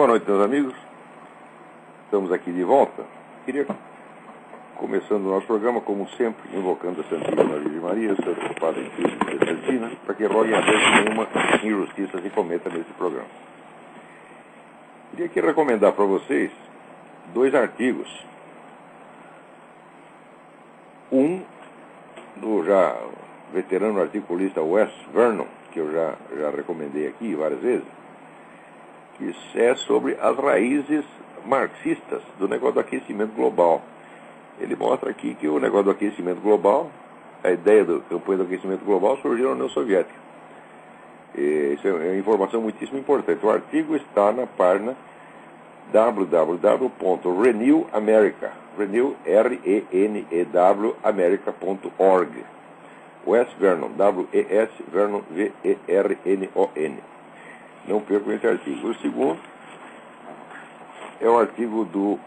Boa noite, meus amigos. Estamos aqui de volta. Queria, começando o nosso programa, como sempre, invocando a Santíssima Virgem Maria, Santo Padre Pio de Pietrelcina, para que roguem a Deus que nenhuma injustiça se cometa nesse programa. Queria aqui recomendar para vocês 2 artigos. Um do já veterano articulista Wes Vernon, que eu já recomendei aqui várias vezes, que é sobre as raízes marxistas do negócio do aquecimento global. Ele mostra aqui que o negócio do aquecimento global, a ideia da campanha do aquecimento global surgiu na União Soviética. Isso é uma informação muitíssimo importante. O artigo está na página www.renewamerica, Renew, R-E-N-E-W, America.org. Wes Vernon, W-E-S, Vernon, V-E-R-N-O-N. Não percam esse artigo. O segundo é o artigo do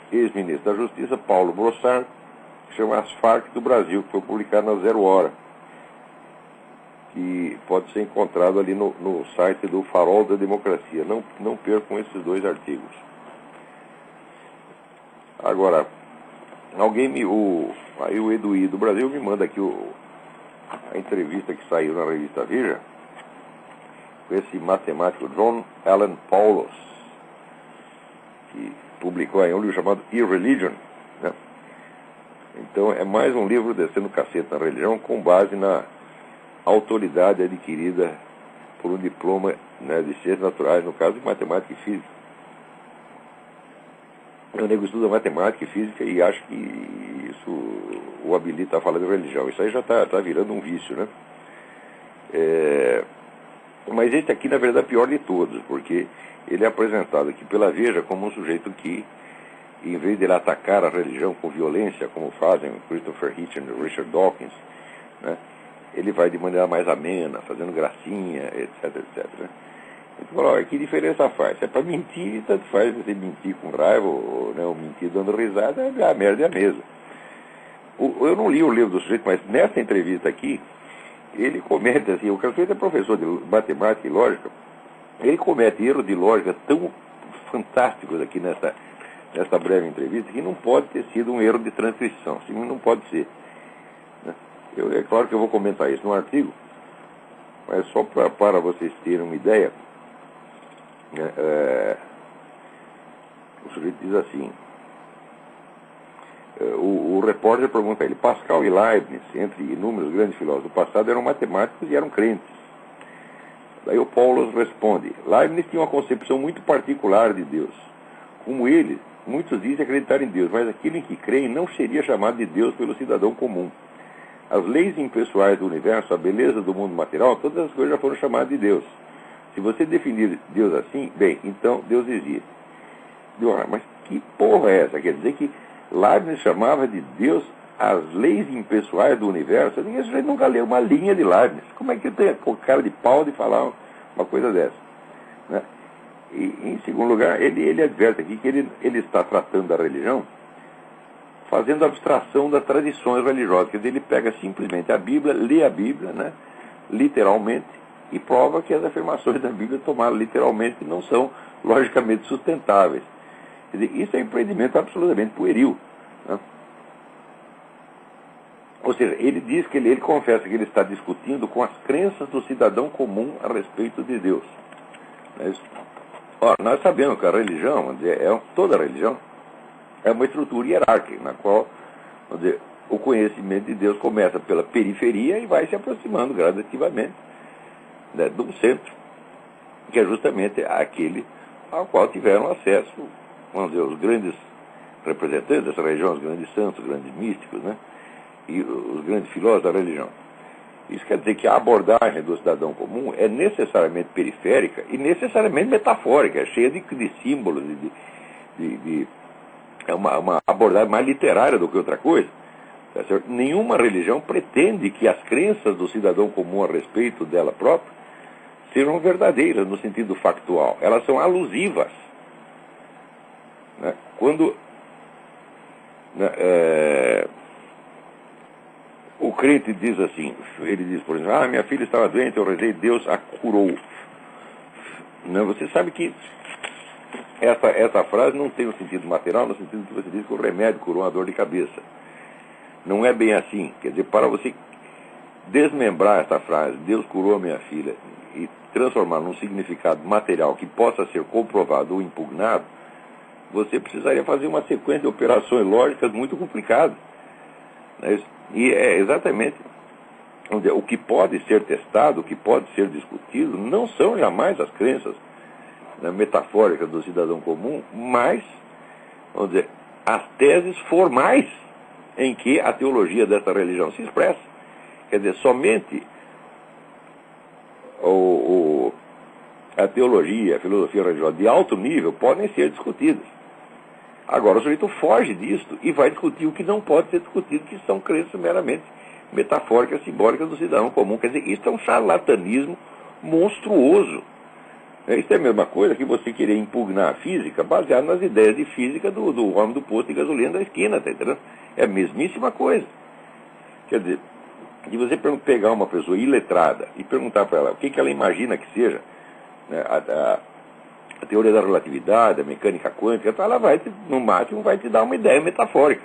ex-ministro da Justiça, Paulo Brossard, que chama As Farc do Brasil, que foi publicado na Zero Hora, que pode ser encontrado ali no site do Farol da Democracia. Não percam esses 2 artigos. Agora, aí o Eduí do Brasil me manda aqui a entrevista que saiu na revista Veja, com esse matemático John Allen Paulos, que publicou aí um livro chamado Irreligion, né? Então é mais um livro descendo cacete na religião com base na autoridade adquirida por um diploma, né, de ciências naturais, no caso de matemática e física. O nego estuda matemática e física e acha que isso o habilita a falar de religião. Isso aí já está virando um vício, né? Mas esse aqui, na verdade, é o pior de todos, porque ele é apresentado aqui pela Veja como um sujeito que, em vez de ele atacar a religião com violência, como fazem Christopher Hitchens e Richard Dawkins, né, ele vai de maneira mais amena, fazendo gracinha, etc, etc. Né? Então, olha, que diferença faz? Se é para mentir, tanto faz você mentir com raiva ou, né, ou mentir dando risada, a merda é a mesma. Eu não li o livro do sujeito, mas nessa entrevista aqui, ele comete assim, o sujeito é professor de matemática e lógica, ele comete erros de lógica tão fantásticos aqui nessa breve entrevista, que não pode ter sido um erro de transcrição, assim, não pode ser. Né? É claro que eu vou comentar isso no artigo, mas só para vocês terem uma ideia, né, o sujeito diz assim, o repórter pergunta a ele, Pascal e Leibniz, entre inúmeros grandes filósofos do passado, eram matemáticos e eram crentes. Daí o Paulo responde, Leibniz tinha uma concepção muito particular de Deus. Como ele, muitos dizem acreditar em Deus, mas aquele em que creem não seria chamado de Deus pelo cidadão comum. As leis impessoais do universo, a beleza do mundo material, todas as coisas já foram chamadas de Deus. Se você definir Deus assim, bem, então Deus existe. Mas que porra é essa? Quer dizer que Leibniz chamava de Deus as leis impessoais do universo? Ninguém nunca leu uma linha de Leibniz. Como é que tem o cara de pau de falar uma coisa dessa? Né? E, em segundo lugar, ele adverte aqui que ele está tratando da religião fazendo abstração das tradições religiosas. Quer dizer, ele pega simplesmente a Bíblia, lê a Bíblia, né, literalmente, e prova que as afirmações da Bíblia tomadas literalmente não são logicamente sustentáveis. Quer dizer, isso é um empreendimento absolutamente pueril. Né? Ou seja, ele diz que ele confessa que ele está discutindo com as crenças do cidadão comum a respeito de Deus. Nós sabemos que a religião, vamos dizer, toda religião, é uma estrutura hierárquica, na qual, vamos dizer, o conhecimento de Deus começa pela periferia e vai se aproximando gradativamente, né, do centro, que é justamente aquele ao qual tiveram acesso, vamos dizer, os grandes representantes dessa religião, os grandes santos, os grandes místicos, né, e os grandes filósofos da religião. Isso quer dizer que a abordagem do cidadão comum é necessariamente periférica e necessariamente metafórica, é cheia de símbolos, é uma abordagem mais literária do que outra coisa. Tá certo? Nenhuma religião pretende que as crenças do cidadão comum a respeito dela própria sejam verdadeiras no sentido factual. Elas são alusivas. Né? Quando o crente diz assim, ele diz, por exemplo, minha filha estava doente, eu rezei, Deus a curou. Não, você sabe que essa frase não tem um sentido material, no sentido que você diz que o remédio curou uma dor de cabeça. Não é bem assim. Quer dizer, para você desmembrar essa frase, Deus curou a minha filha, e transformar num significado material que possa ser comprovado ou impugnado, você precisaria fazer uma sequência de operações lógicas muito complicadas. Né? E é exatamente o que pode ser testado, o que pode ser discutido, não são jamais as crenças, né, metafóricas do cidadão comum, mas, vamos dizer, as teses formais em que a teologia dessa religião se expressa. Quer dizer, somente a teologia, a filosofia religiosa de alto nível podem ser discutidas. Agora, o sujeito foge disso e vai discutir o que não pode ser discutido, que são crenças meramente metafóricas, simbólicas do cidadão comum. Quer dizer, isso é um charlatanismo monstruoso. Isso é a mesma coisa que você querer impugnar a física baseado nas ideias de física do homem do posto de gasolina da esquina, tá entendendo? É a mesmíssima coisa. Quer dizer, se você pegar uma pessoa iletrada e perguntar para ela o que ela imagina que seja, né, a teoria da relatividade, a mecânica quântica, então ela vai, no máximo, vai te dar uma ideia metafórica.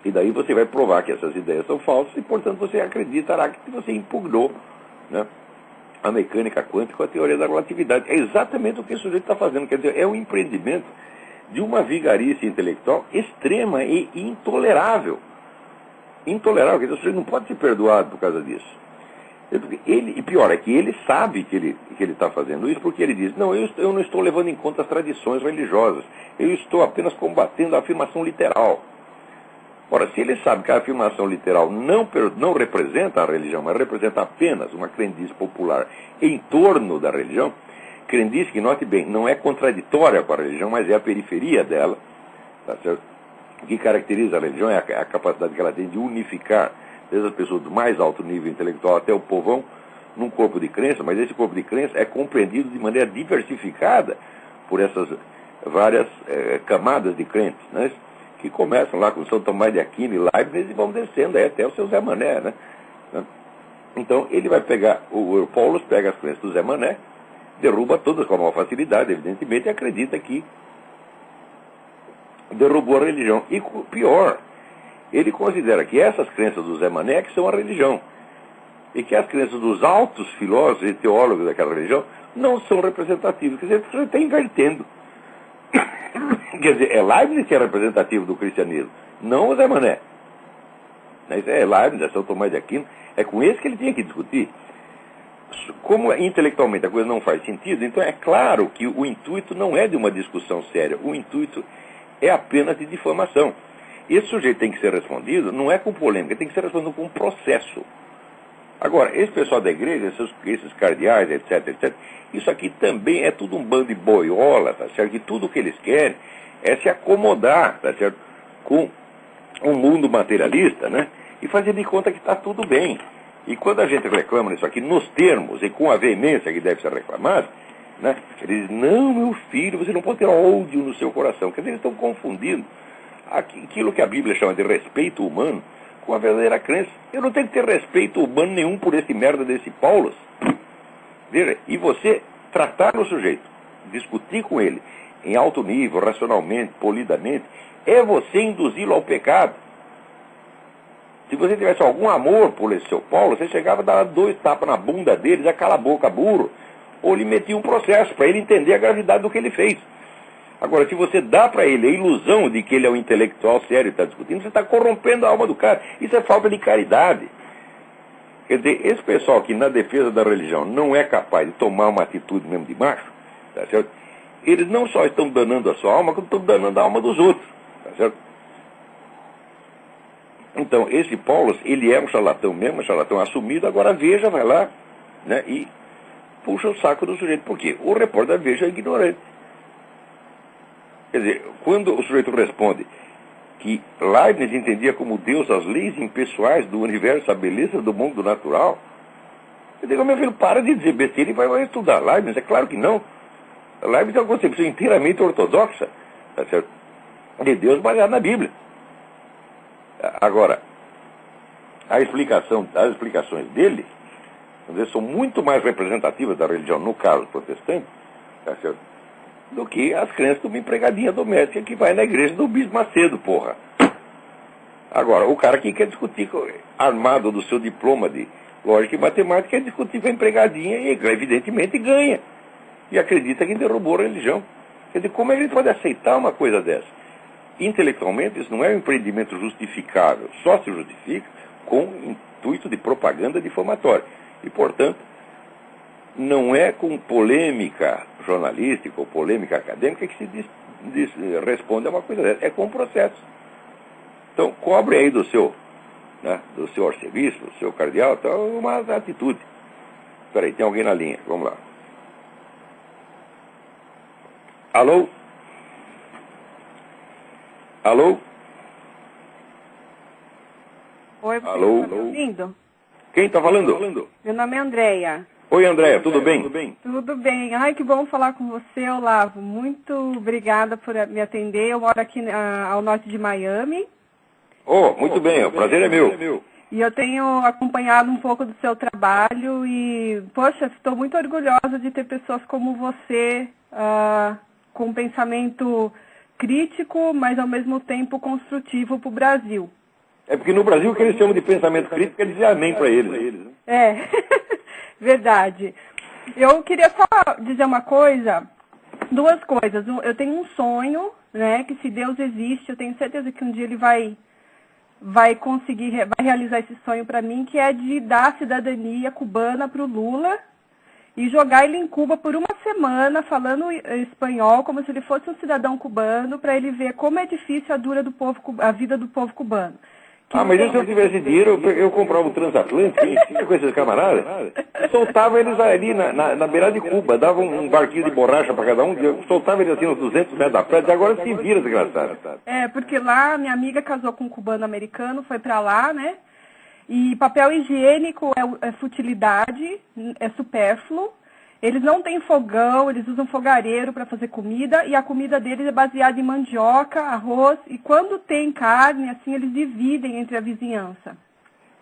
E daí você vai provar que essas ideias são falsas e, portanto, você acreditará que você impugnou, né, a mecânica quântica com a teoria da relatividade. É exatamente o que o sujeito está fazendo. Quer dizer, é um empreendimento de uma vigarice intelectual extrema e intolerável. Intolerável, quer dizer, o sujeito não pode ser perdoado por causa disso. E pior, é que ele sabe que ele está fazendo isso, porque ele diz, não, eu não estou levando em conta as tradições religiosas, eu estou apenas combatendo a afirmação literal. Ora, se ele sabe que a afirmação literal não representa a religião, mas representa apenas uma crendice popular em torno da religião, crendice que, note bem, não é contraditória com a religião, mas é a periferia dela, tá certo? O que caracteriza a religião é a capacidade que ela tem de unificar desde as pessoas do mais alto nível intelectual até o povão num corpo de crença, mas esse corpo de crença é compreendido de maneira diversificada por essas várias camadas de crentes, né? Que começam lá com São Tomás de Aquino e Leibniz e vão descendo aí até o seu Zé Mané, né? Então ele vai pegar, o Paulo pega as crenças do Zé Mané, derruba todas com a maior facilidade, evidentemente, e acredita que derrubou a religião. E pior, ele considera que essas crenças do Zé Mané que são a religião. E que as crenças dos altos filósofos e teólogos daquela religião não são representativas. Quer dizer, você está invertendo. Quer dizer, é Leibniz que é representativo do cristianismo, não o Zé Mané. Isso é Leibniz, é São Tomás de Aquino, é com esse que ele tinha que discutir. Como intelectualmente a coisa não faz sentido, então é claro que o intuito não é de uma discussão séria, o intuito é apenas de difamação. Esse sujeito tem que ser respondido, não é com polêmica, tem que ser respondido com um processo. Agora, esse pessoal da igreja, esses cardeais, etc., isso aqui também é tudo um bando de boiola, tá certo? Que tudo o que eles querem é se acomodar, tá certo? Com um mundo materialista, né? E fazer de conta que está tudo bem. E quando a gente reclama nisso aqui, nos termos e com a veemência que deve ser reclamada, né? Eles dizem, não, meu filho, você não pode ter ódio no seu coração. Quer dizer, eles estão confundindo aquilo que a Bíblia chama de respeito humano com a verdadeira crença. Eu não tenho que ter respeito humano nenhum por esse merda desse Paulo. Veja, e você tratar o sujeito, discutir com ele em alto nível, racionalmente, polidamente, é você induzi-lo ao pecado. Se você tivesse algum amor por esse seu Paulo, você chegava a dar 2 tapas na bunda dele, já cala a boca, burro, ou lhe metia um processo para ele entender a gravidade do que ele fez. Agora, se você dá para ele a ilusão de que ele é um intelectual sério e está discutindo, você está corrompendo a alma do cara. Isso é falta de caridade. Quer dizer, esse pessoal que na defesa da religião não é capaz de tomar uma atitude mesmo de macho, tá certo? Eles não só estão danando a sua alma, como estão danando a alma dos outros, tá certo? Então, esse Paulo, ele é um charlatão mesmo, um charlatão assumido, agora Veja vai lá, né, e puxa o saco do sujeito. Por quê? O repórter da Veja é ignorante. Quer dizer, quando o sujeito responde que Leibniz entendia como Deus as leis impessoais do universo, a beleza do mundo natural, eu digo, meu filho, para de dizer besteira e vai estudar Leibniz. É claro que não. Leibniz é uma concepção inteiramente ortodoxa, tá certo? De Deus baseado na Bíblia. Agora, as explicações dele, vamos dizer, são muito mais representativas da religião, no caso protestante, tá certo? Do que as crenças de uma empregadinha doméstica que vai na igreja do Bispo Macedo, porra. Agora, o cara que quer discutir armado do seu diploma de lógica e matemática quer discutir com a empregadinha e evidentemente ganha. E acredita que derrubou a religião. Quer dizer, como é que ele pode aceitar uma coisa dessa? Intelectualmente, isso não é um empreendimento justificável. Só se justifica com intuito de propaganda difamatória. E, portanto, não é com polêmica jornalística ou polêmica acadêmica que se responde a uma coisa dessa. É com processo. Então, cobre aí do seu arcebispo, do seu cardeal, então, uma atitude. Espera aí, tem alguém na linha. Vamos lá. Alô? Alô? Oi, você Alô? está me ouvindo? Quem está falando? Meu nome é Andréia. Oi, Andréia, tudo bem? Tudo bem. Ai, que bom falar com você, Olavo. Muito obrigada por me atender. Eu moro aqui ao norte de Miami. Oh, muito bem, o prazer é meu. E eu tenho acompanhado um pouco do seu trabalho e, poxa, estou muito orgulhosa de ter pessoas como você, com um pensamento crítico, mas ao mesmo tempo construtivo para o Brasil. É porque no Brasil o que eles chamam de pensamento crítico é dizer amém para eles. Né? É, verdade. Eu queria só dizer uma coisa, duas coisas. Eu tenho um sonho, né, que se Deus existe, eu tenho certeza que um dia ele vai realizar esse sonho para mim, que é de dar a cidadania cubana para o Lula e jogar ele em Cuba por uma semana falando espanhol como se ele fosse um cidadão cubano, para ele ver como é difícil a vida do povo cubano. Mas se eu tivesse dinheiro, eu comprava um transatlântico, tinha com esses camaradas, soltava eles ali na beira de Cuba, dava um barquinho de borracha para cada um, soltava eles assim uns 200 metros da praia, e agora se vira, desgraçado. É, porque lá minha amiga casou com um cubano americano, foi para lá, né? E papel higiênico é futilidade, é supérfluo. Eles não têm fogão, eles usam fogareiro para fazer comida, e a comida deles é baseada em mandioca, arroz, e quando tem carne, assim, eles dividem entre a vizinhança.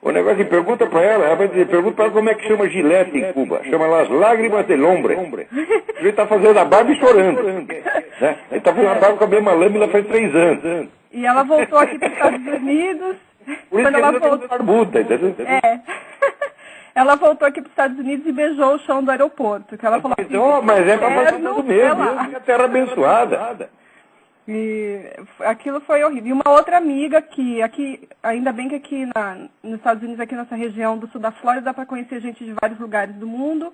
O negócio que pergunta para ela vai dizer, pergunta para ela como é que chama gilete em Cuba. Chama lá as lágrimas del hombre. Ele está fazendo a barba e chorando. Né? Ele está fazendo a barba com a mesma lâmina faz 3 anos. E ela voltou aqui para os Estados Unidos. Por isso quando ela voltou, barbuda, entendeu? Ela voltou aqui para os Estados Unidos e beijou o chão do aeroporto. Que ela falou assim, mas é para fazer tudo mesmo. É a terra abençoada. E aquilo foi horrível. E uma outra amiga que aqui, ainda bem que aqui nos Estados Unidos, aqui nessa região do sul da Flórida, dá para conhecer gente de vários lugares do mundo.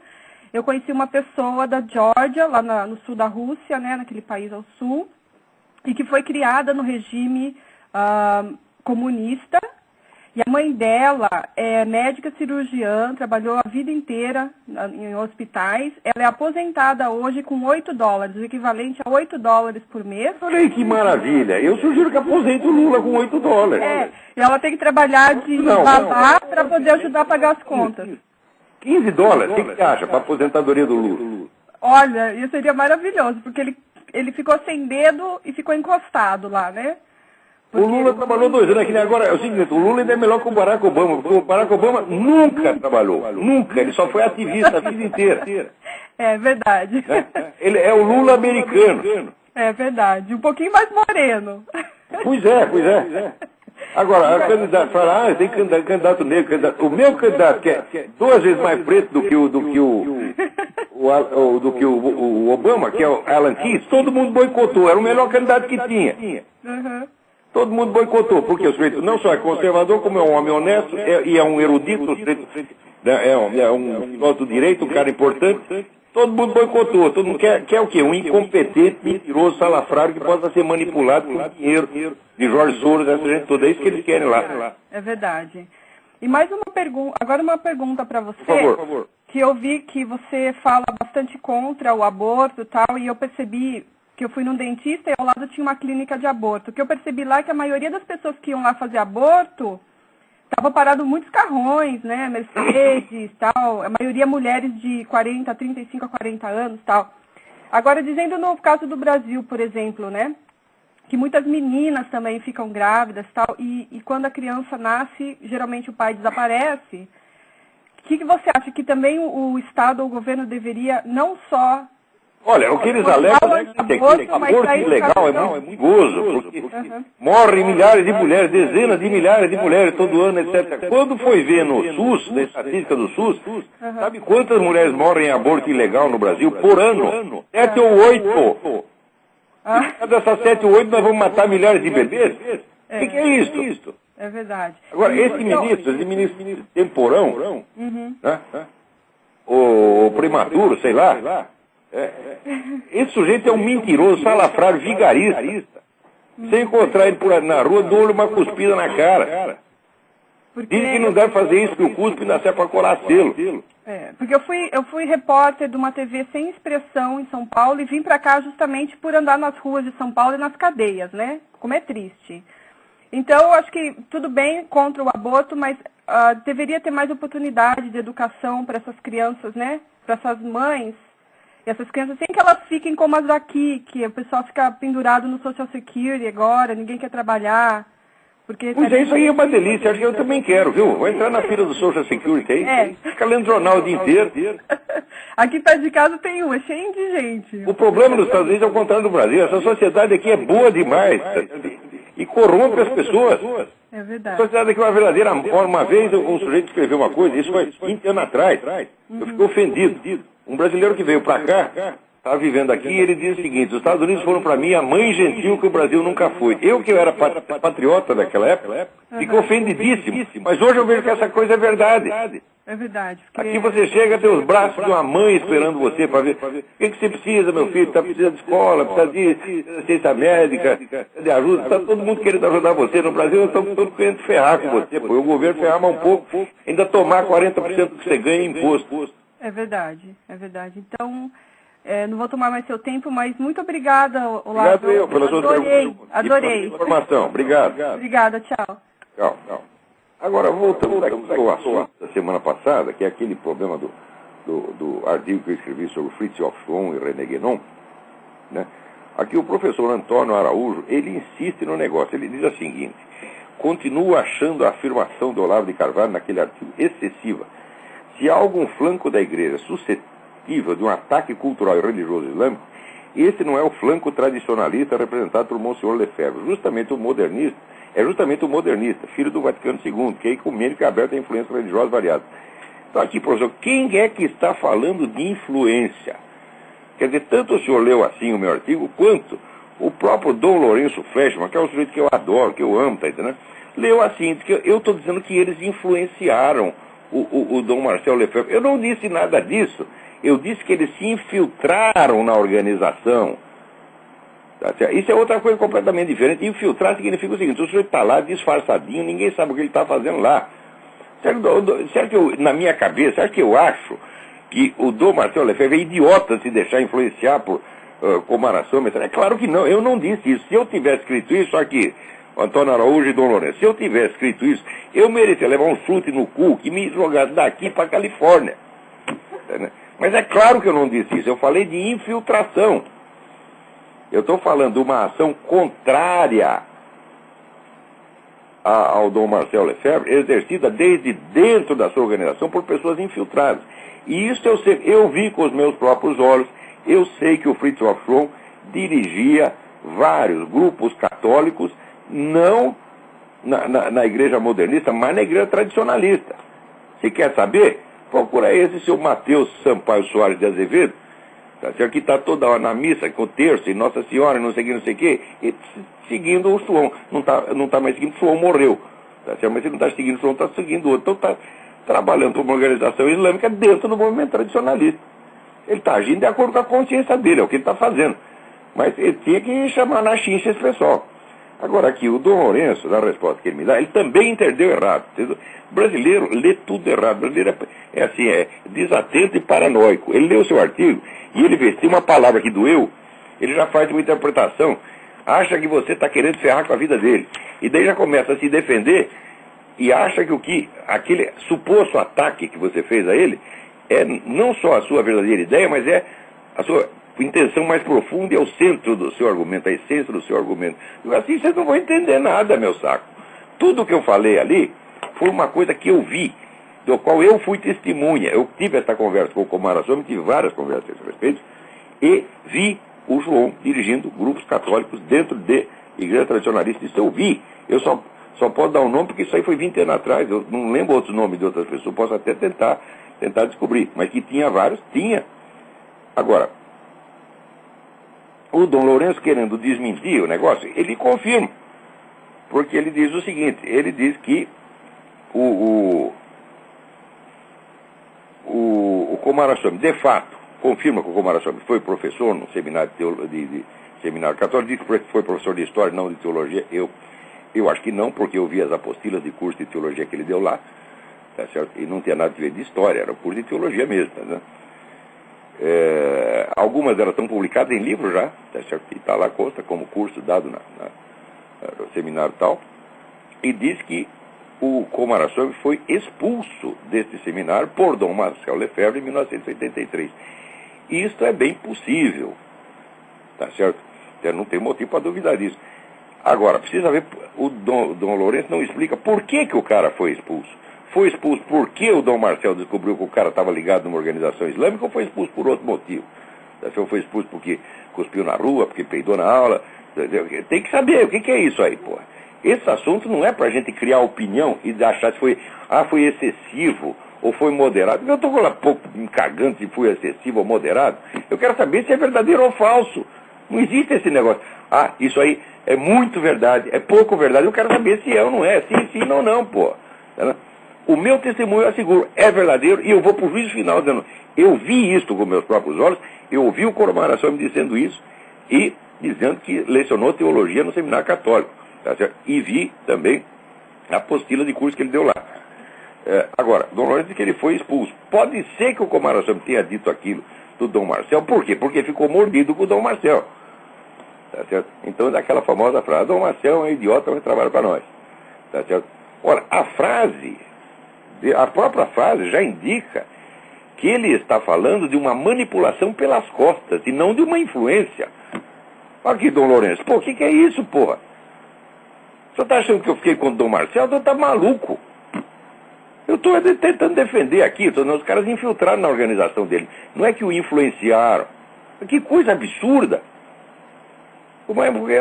Eu conheci uma pessoa da Geórgia, lá no sul da Rússia, né, naquele país ao sul, e que foi criada no regime comunista. E a mãe dela é médica cirurgiã, trabalhou a vida inteira em hospitais. Ela é aposentada hoje com $8, o equivalente a $8 por mês. Olha aí que maravilha. Eu sugiro que aposente o Lula com $8. E ela tem que trabalhar de babá para poder ajudar a pagar as contas. $15? O que você acha para a aposentadoria do Lula? Olha, isso seria maravilhoso, porque ele ficou sem dedo e ficou encostado lá, né? O Lula trabalhou 2 anos aqui. Agora é o seguinte, o Lula ainda é melhor que o Barack Obama, porque o Barack Obama nunca trabalhou. Nunca. Ele só foi ativista a vida inteira. É verdade. Ele é o Lula americano. É verdade. Um pouquinho mais moreno. Pois é. Agora, a candidata fala, tem candidato negro. O meu candidato, que é 2 vezes mais preto do que o Obama, que é o Alan Keyes, todo mundo boicotou. Era o melhor candidato que tinha. Uhum. Todo mundo boicotou, porque o sujeito não só é conservador, como é um homem honesto, e é um erudito, é um filósofo do direito, um cara importante. Todo mundo boicotou. Todo mundo quer o quê? Um incompetente, mentiroso, salafrário, que possa ser manipulado por dinheiro de Jorge Soros, essa gente toda. É isso que eles querem lá. É verdade. E mais uma pergunta, agora uma pergunta para você. Por favor. Que eu vi que você fala bastante contra o aborto e tal, e eu percebi que eu fui num dentista e ao lado tinha uma clínica de aborto. O que eu percebi lá é que a maioria das pessoas que iam lá fazer aborto estavam parados muitos carrões, né, Mercedes, tal, a maioria mulheres de 35 a 40 anos, tal. Agora, dizendo no caso do Brasil, por exemplo, né, que muitas meninas também ficam grávidas, tal, e quando a criança nasce, geralmente o pai desaparece. O que você acha? Que também o Estado ou o governo deveria não só Olha, o que eles alegam é que aborto ilegal é muito perigoso, porque morrem milhares de mulheres, dezenas de milhares de mulheres todo ano, etc. Quando foi ver no SUS, na estatística do SUS, sabe quantas mulheres morrem em aborto ilegal no Brasil por ano? 7 ou 8. E cada dessas 7 ou 8 nós vamos matar milhares de bebês? O que é isso? É verdade. Agora, esse ministro temporão, né? O prematuro, sei lá, esse sujeito é um mentiroso, salafrário, vigarista. Se encontrar ele na rua, dou-lhe uma cuspida na cara. Diz que não deve fazer isso, que o cuspe ainda serve para colar selo. Porque eu fui repórter de uma TV sem expressão em São Paulo e vim para cá justamente por andar nas ruas de São Paulo e nas cadeias, né? Como é triste. Então, eu acho que tudo bem contra o aborto, mas deveria ter mais oportunidade de educação para essas crianças, né? Para essas mães. E essas crianças, sem que elas fiquem como as daqui, que o pessoal fica pendurado no Social Security agora, ninguém quer trabalhar. Porque pois isso aí é uma delícia, acho que eu também quero, viu? Vou entrar na fila do Social Security aí, fica lendo jornal o dia inteiro. Aqui perto de casa tem é cheio de gente. O problema dos Estados Unidos é o contrário do Brasil, essa sociedade aqui é boa demais e corrompe as pessoas. É verdade. A sociedade aqui é uma verdadeira... Uma vez um sujeito escreveu uma coisa, isso foi 20 anos atrás, eu fiquei ofendido. Um brasileiro que veio para cá, estava vivendo aqui, e ele diz o seguinte: os Estados Unidos foram para mim a mãe gentil que o Brasil nunca foi. Eu que era patriota naquela época, fiquei ofendidíssimo. Mas hoje eu vejo que essa coisa é verdade. É verdade. Aqui você chega, tem os braços de uma mãe esperando você para ver. O que você precisa, meu filho? Está precisando de escola, precisa de assistência médica, de ajuda. Está todo mundo querendo ajudar você. No Brasil, nós estamos todos querendo ferrar com você. O governo ferrar mais um pouco, ainda tomar 40% do que você ganha em imposto. É verdade, é verdade. Então, não vou tomar mais seu tempo, mas muito obrigada, Olavo. Obrigado eu pelas outras perguntas. Adorei. Informação. Obrigado. Obrigada, tchau. Tchau. Agora, voltando ao assunto da semana passada, que é aquele problema do artigo que eu escrevi sobre Fritjof Schwann e René Guénon, né? Aqui o professor Antônio Araújo, ele insiste no negócio. Ele diz o seguinte: continua achando a afirmação do Olavo de Carvalho naquele artigo excessiva. Se há algum flanco da igreja suscetível de um ataque cultural e religioso islâmico, esse não é o flanco tradicionalista representado por Monsenhor Lefebvre. Justamente o modernista, filho do Vaticano II, que é ecumênico e aberto a influência religiosa variada. Então aqui, professor, quem é que está falando de influência? Quer dizer, tanto o senhor leu assim o meu artigo, quanto o próprio Dom Lourenço Fleshman, que é um sujeito que eu adoro, que eu amo, tá entendendo? Leu assim, que eu estou dizendo que eles influenciaram o Dom Marcel Lefebvre. Eu não disse nada disso. Eu disse que eles se infiltraram na organização. Isso é outra coisa completamente diferente. Infiltrar significa o seguinte: o sujeito está lá disfarçadinho, ninguém sabe o que ele está fazendo lá. Será que na minha cabeça, será que eu acho que o Dom Marcel Lefebvre é idiota se deixar influenciar por Comaração? É claro que não, eu não disse isso. Se eu tivesse escrito isso aqui, Antônio Araújo e Dom Lourenço, se eu tivesse escrito isso, eu merecia levar um chute no cu que me jogasse daqui para a Califórnia. Mas é claro que eu não disse isso, eu falei de infiltração. Eu estou falando de uma ação contrária ao Dom Marcel Lefebvre, exercida desde dentro da sua organização por pessoas infiltradas. E isso eu vi com os meus próprios olhos. Eu sei que o Fritjof Schwann dirigia vários grupos católicos, não na igreja modernista, mas na igreja tradicionalista. Se quer saber, procura esse seu Mateus Sampaio Soares de Azevedo, tá certo? Que está toda hora na missa, com o terço, e Nossa Senhora, não sei o que, e seguindo o Schwann. Não tá mais seguindo, o Schwann morreu. Tá certo? Mas ele não está seguindo o Schwann, está seguindo outro. Então está trabalhando por uma organização islâmica dentro do movimento tradicionalista. Ele está agindo de acordo com a consciência dele, é o que ele está fazendo. Mas ele tinha que chamar na chincha esse pessoal. Agora aqui, o Dom Lourenço, na resposta que ele me dá, ele também entendeu errado. O brasileiro lê tudo errado. O brasileiro é desatento e paranoico. Ele leu o seu artigo e ele vê, se tem uma palavra que doeu, ele já faz uma interpretação. Acha que você está querendo ferrar com a vida dele. E daí já começa a se defender e acha que aquele suposto ataque que você fez a ele é não só a sua verdadeira ideia, mas é a sua intenção mais profunda e é o centro do seu argumento, a essência do seu argumento. Assim vocês não vão entender nada, meu saco. Tudo o que eu falei ali foi uma coisa que eu vi, do qual eu fui testemunha. Eu tive essa conversa com o Comaração, tive várias conversas a esse respeito, e vi o João dirigindo grupos católicos dentro de igreja tradicionalista. Isso eu vi. Eu só posso dar um nome porque isso aí foi 20 anos atrás. Eu não lembro outros nomes de outras pessoas. Posso até tentar descobrir. Mas que tinha vários, tinha. Agora, o Dom Lourenço, querendo desmentir o negócio, ele confirma. Porque ele diz o seguinte, ele diz que o Komaraswamy, de fato, confirma que o Komaraswamy foi professor no seminário de seminário católico, diz que foi professor de história, não de teologia. Eu acho que não, porque eu vi as apostilas de curso de teologia que ele deu lá, tá certo? E não tinha nada a ver de história, era um curso de teologia mesmo, tá, né? Algumas delas estão publicadas em livros já, tá certo? E está lá, consta como curso dado no seminário tal, e diz que o Komaraswamy foi expulso deste seminário por Dom Marcel Lefebvre em 1983. Isto é bem possível, tá certo? Então, não tem motivo para duvidar disso. Agora, precisa ver, o Dom Lourenço não explica por que o cara foi expulso. Foi expulso porque o Dom Marcel descobriu que o cara estava ligado numa organização islâmica ou foi expulso por outro motivo? Foi expulso porque cuspiu na rua, porque peidou na aula? Tem que saber o que é isso aí, porra. Esse assunto não é pra gente criar opinião e achar se foi excessivo ou foi moderado. Eu estou lá pouco me cagando se foi excessivo ou moderado. Eu quero saber se é verdadeiro ou falso. Não existe esse negócio. Isso aí é muito verdade, é pouco verdade. Eu quero saber se é ou não é, sim ou não, pô. O meu testemunho, eu asseguro, é verdadeiro e eu vou pro juízo final dizendo, eu vi isto com meus próprios olhos, eu ouvi o Komaraswamy dizendo isso e dizendo que lecionou teologia no seminário católico, tá certo? E vi também a apostila de curso que ele deu lá. Agora, Dom Lourenço diz que ele foi expulso. Pode ser que o Komaraswamy tenha dito aquilo do Dom Marcel, por quê? Porque ficou mordido com o Dom Marcel, tá certo? Então, daquela famosa frase, Dom Marcel é um idiota, mas trabalha para nós, tá certo? Ora, a própria frase já indica que ele está falando de uma manipulação pelas costas e não de uma influência. Aqui, Dom Lourenço, o que é isso, porra? O senhor está achando que eu fiquei com o Dom Marcel? O senhor está maluco. Eu estou tentando defender aqui, os caras infiltraram na organização dele. Não é que o influenciaram. Que coisa absurda.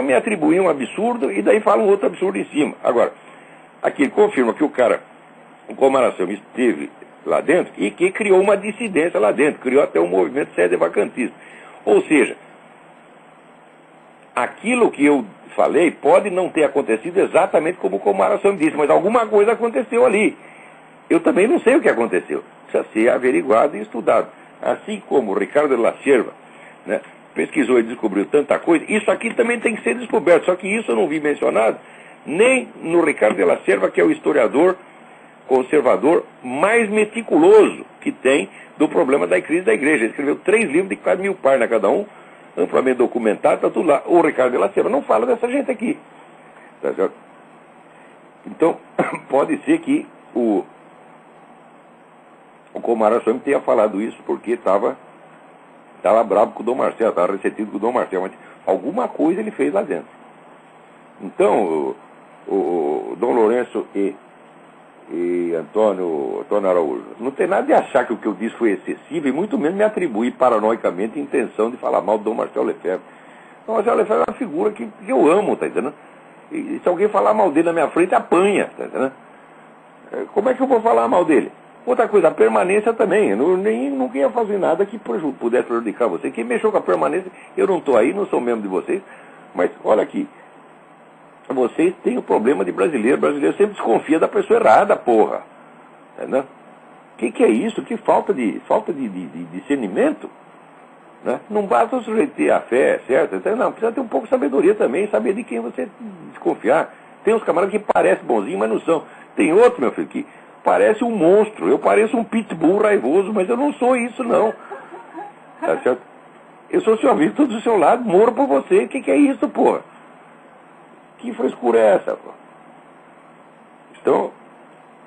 Me atribuíam um absurdo e daí falam outro absurdo em cima. Agora, aqui confirma que o Komaraswamy esteve lá dentro e que criou uma dissidência lá dentro, criou até um movimento sede-vacantista. Ou seja, aquilo que eu falei pode não ter acontecido exatamente como o Komaraswamy disse, mas alguma coisa aconteceu ali. Eu também não sei o que aconteceu. Precisa ser averiguado e estudado. Assim como o Ricardo de la Sierva, né, pesquisou e descobriu tanta coisa, isso aqui também tem que ser descoberto. Só que isso eu não vi mencionado nem no Ricardo de la Sierva, que é o historiador conservador mais meticuloso que tem do problema da crise da igreja. Ele escreveu 3 livros de quase 1000 páginas cada um, amplamente documentado, está tudo lá. O Ricardo de la Sierva não fala dessa gente aqui. Tá certo? Então, pode ser que o Komaraswamy tenha falado isso porque estava bravo com o Dom Marcel, estava ressentido com o Dom Marcel, mas alguma coisa ele fez lá dentro. Então, o Dom Lourenço e Antônio Araújo, não tem nada de achar que o que eu disse foi excessivo e muito menos me atribuir paranoicamente a intenção de falar mal do Dom Marcel Lefebvre. O Dom Marcel Lefebvre é uma figura que eu amo, tá entendendo? E se alguém falar mal dele na minha frente, apanha, tá entendendo? Como é que eu vou falar mal dele? Outra coisa, a permanência também. Eu nunca ia fazer nada que pudesse prejudicar você. Quem mexeu com a permanência, eu não estou aí, não sou membro de vocês, mas olha aqui. Vocês têm o problema de brasileiro. O brasileiro sempre desconfia da pessoa errada, porra. Entendeu? O que é isso? Que falta de discernimento? Né? Não basta o sujeito ter a fé, certo? Então, não, precisa ter um pouco de sabedoria também, saber de quem você desconfiar. Tem uns camaradas que parecem bonzinhos, mas não são. Tem outro, meu filho, que parece um monstro. Eu pareço um pitbull raivoso, mas eu não sou isso, não. Tá certo? Eu sou seu amigo, estou do seu lado, moro por você. O que é isso, porra? Que frescura é essa, pô? Então,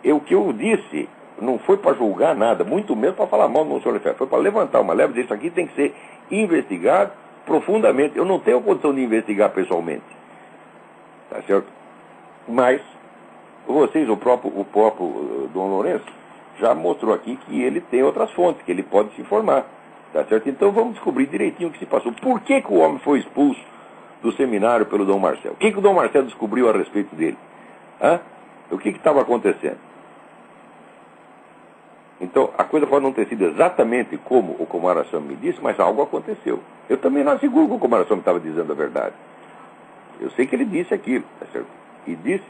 o que eu disse não foi para julgar nada, muito menos para falar mal do Monsenhor Lefebvre. Foi para levantar uma leve, dizer isso aqui tem que ser investigado profundamente. Eu não tenho condição de investigar pessoalmente. Tá certo? Mas vocês, o próprio Dom Lourenço, já mostrou aqui que ele tem outras fontes, que ele pode se informar. Tá certo? Então vamos descobrir direitinho o que se passou. Por que o homem foi expulso do seminário pelo Dom Marcel? O que o Dom Marcel descobriu a respeito dele? Hã? O que estava acontecendo? Então, a coisa pode não ter sido exatamente como o Kumaraswamy me disse, mas algo aconteceu. Eu também não asseguro que o Kumaraswamy estava dizendo a verdade. Eu sei que ele disse aquilo, tá certo? E disse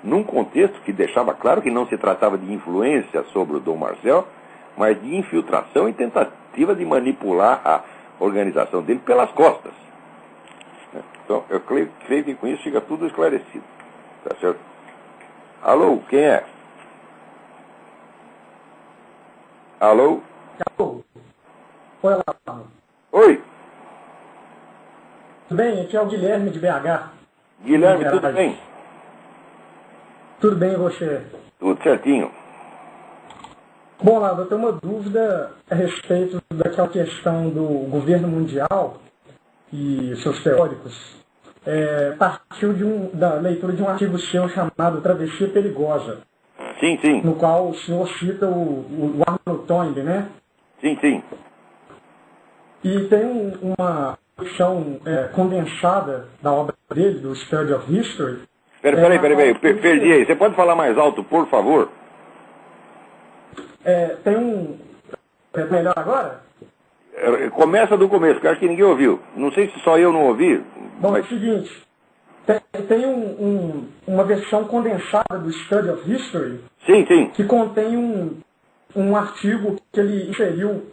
num contexto que deixava claro que não se tratava de influência sobre o Dom Marcel, mas de infiltração e tentativa de manipular a organização dele pelas costas. Então, eu creio que com isso fica tudo esclarecido. Tá certo? Alô, quem é? Alô? Alô? Oi, lá. Oi. Tudo bem? Aqui é o Guilherme de BH. Guilherme, tudo bem? Tudo bem, e você? Tudo certinho. Bom, Lado, eu tenho uma dúvida a respeito daquela questão do governo mundial e seus teóricos. Partiu da leitura de um artigo seu chamado Travessia Perigosa. Sim, sim. No qual o senhor cita o Arnold Toynbee, né? Sim, sim. E tem uma versão condensada da obra dele, do Study of History. Peraí, perdi aí. Você pode falar mais alto, por favor? É melhor agora? Começa do começo, que eu acho que ninguém ouviu. Não sei se só eu não ouvi. Bom, mas... é o seguinte. Tem uma versão condensada do Study of History. Sim, sim. Que contém um artigo que ele inseriu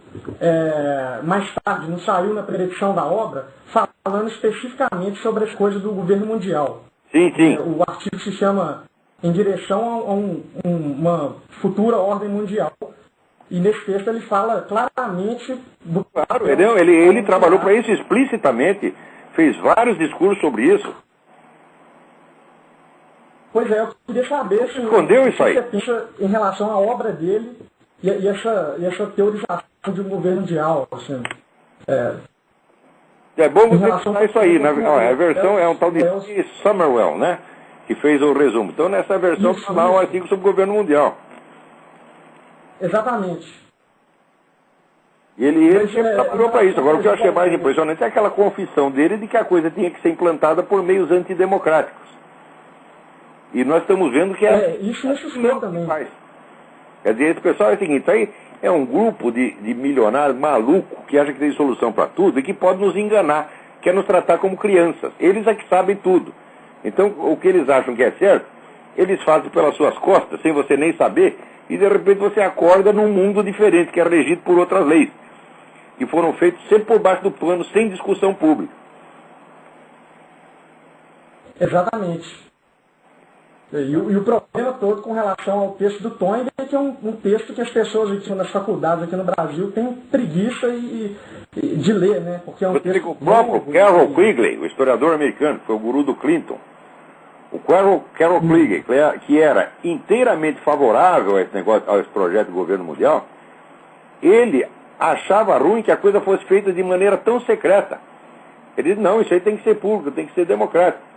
mais tarde, não saiu na predição da obra, falando especificamente sobre as coisas do governo mundial. Sim, sim. O artigo se chama Em Direção a uma Futura Ordem Mundial. E nesse texto ele fala claramente do... Claro, ele trabalhou para isso explicitamente, fez vários discursos sobre isso. Pois é, eu queria saber se escondeu isso aí. Você pensa em relação à obra dele e essa teorização de um governo mundial. Assim, é bom você citar isso aí. A versão é um tal de Summerwell, né? Que fez o resumo. Então nessa versão está lá um artigo sobre o governo mundial. Exatamente. E ele sempre trabalhou para isso. Agora o que eu achei mais impressionante é aquela confissão dele de que a coisa tinha que ser implantada por meios antidemocráticos. E nós estamos vendo que isso me assustou também. Faz. Quer dizer, esse pessoal é o seguinte, aí é um grupo de milionários maluco que acha que tem solução para tudo e que pode nos enganar, quer nos tratar como crianças. Eles é que sabem tudo. Então, o que eles acham que é certo, eles fazem pelas suas costas, sem você nem saber, e de repente você acorda num mundo diferente, que é regido por outras leis, que foram feitos sempre por baixo do pano, sem discussão pública. Exatamente. E o problema todo com relação ao texto do Toynbee é que é um texto que as pessoas aqui nas faculdades aqui no Brasil têm preguiça de ler, né? Porque é um texto... O próprio Carroll Quigley, o historiador americano, que foi o guru do Clinton, o Carroll Quigley, que era inteiramente favorável a esse projeto do governo mundial, ele achava ruim que a coisa fosse feita de maneira tão secreta. Ele disse, não, isso aí tem que ser público, tem que ser democrático.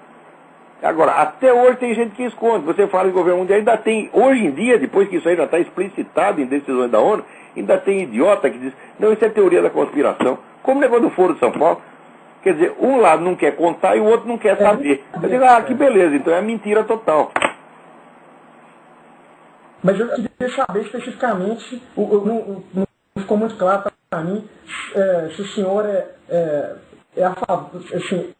Agora, até hoje tem gente que esconde. Você fala de governo mundial, ainda tem, hoje em dia, depois que isso aí já está explicitado em decisões da ONU, ainda tem idiota que diz, não, isso é teoria da conspiração. Como levou do Foro de São Paulo? Quer dizer, um lado não quer contar e o outro não quer saber. Eu digo, que beleza, então é mentira total. Mas eu queria saber especificamente, não ficou muito claro para mim, se o senhor é a favor, assim,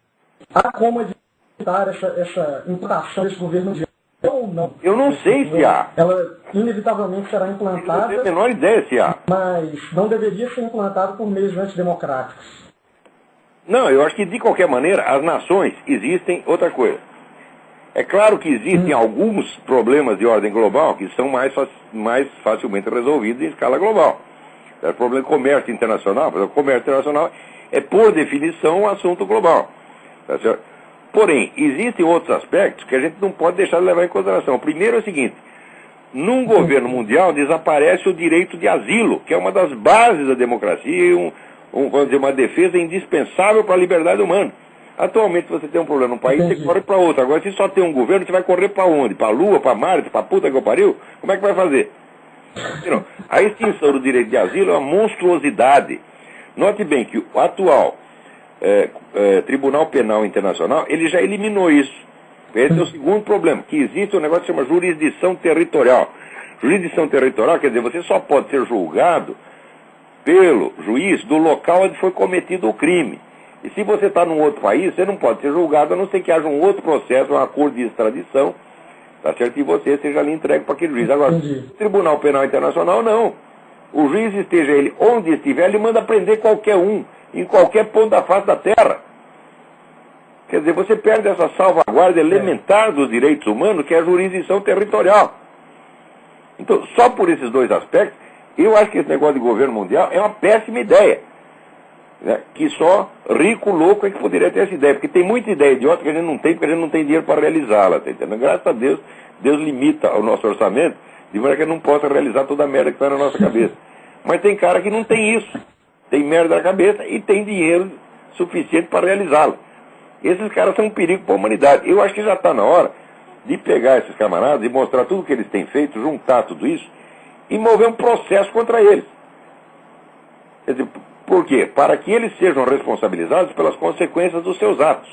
há como evitar essa implantação desse governo mundial ou não? Eu não sei se há. Ela inevitavelmente será implantada. Eu não tenho a menor ideia se há. Mas não deveria ser implantada por meios antidemocráticos. Não, eu acho que de qualquer maneira as nações existem outra coisa. É claro que existem alguns problemas de ordem global que são mais facilmente resolvidos em escala global. O problema de comércio internacional, o comércio internacional é, por definição, um assunto global. Tá certo? Porém, existem outros aspectos que a gente não pode deixar de levar em consideração. O primeiro é o seguinte, num governo mundial desaparece o direito de asilo, que é uma das bases da democracia e vamos dizer, uma defesa indispensável para a liberdade humana. Atualmente você tem um problema num país, você corre para outro. Agora, se só tem um governo, você vai correr para onde? Para a Lua, para Marte, para a puta que eu pariu? Como é que vai fazer? A extinção do direito de asilo é uma monstruosidade, Note bem que o atual Tribunal Penal Internacional, ele já eliminou isso. Esse é o segundo problema, que existe um negócio que chama jurisdição territorial. Jurisdição territorial quer dizer, você só pode ser julgado pelo juiz do local onde foi cometido o crime. E se você está num outro país, você não pode ser julgado, a não ser que haja um outro processo, um acordo de extradição, tá certo? E você seja ali entregue para aquele juiz. Agora, o Tribunal Penal Internacional, não. O juiz, esteja ele onde estiver, ele manda prender qualquer um, em qualquer ponto da face da terra. Quer dizer, você perde essa salvaguarda elementar dos direitos humanos, que é a jurisdição territorial. Então, só por esses dois aspectos, eu acho que esse negócio de governo mundial é uma péssima ideia. Né? Que só rico, louco é que poderia ter essa ideia. Porque tem muita ideia idiota que a gente não tem, porque a gente não tem dinheiro para realizá-la. Tá entendendo? Graças a Deus, Deus limita o nosso orçamento, de maneira que a gente não possa realizar toda a merda que está na nossa cabeça. Mas tem cara que não tem isso. Tem merda na cabeça e tem dinheiro suficiente para realizá-la. Esses caras são um perigo para a humanidade. Eu acho que já está na hora de pegar esses camaradas e mostrar tudo o que eles têm feito, juntar tudo isso e mover um processo contra eles. Quer dizer, por quê? Para que eles sejam responsabilizados pelas consequências dos seus atos.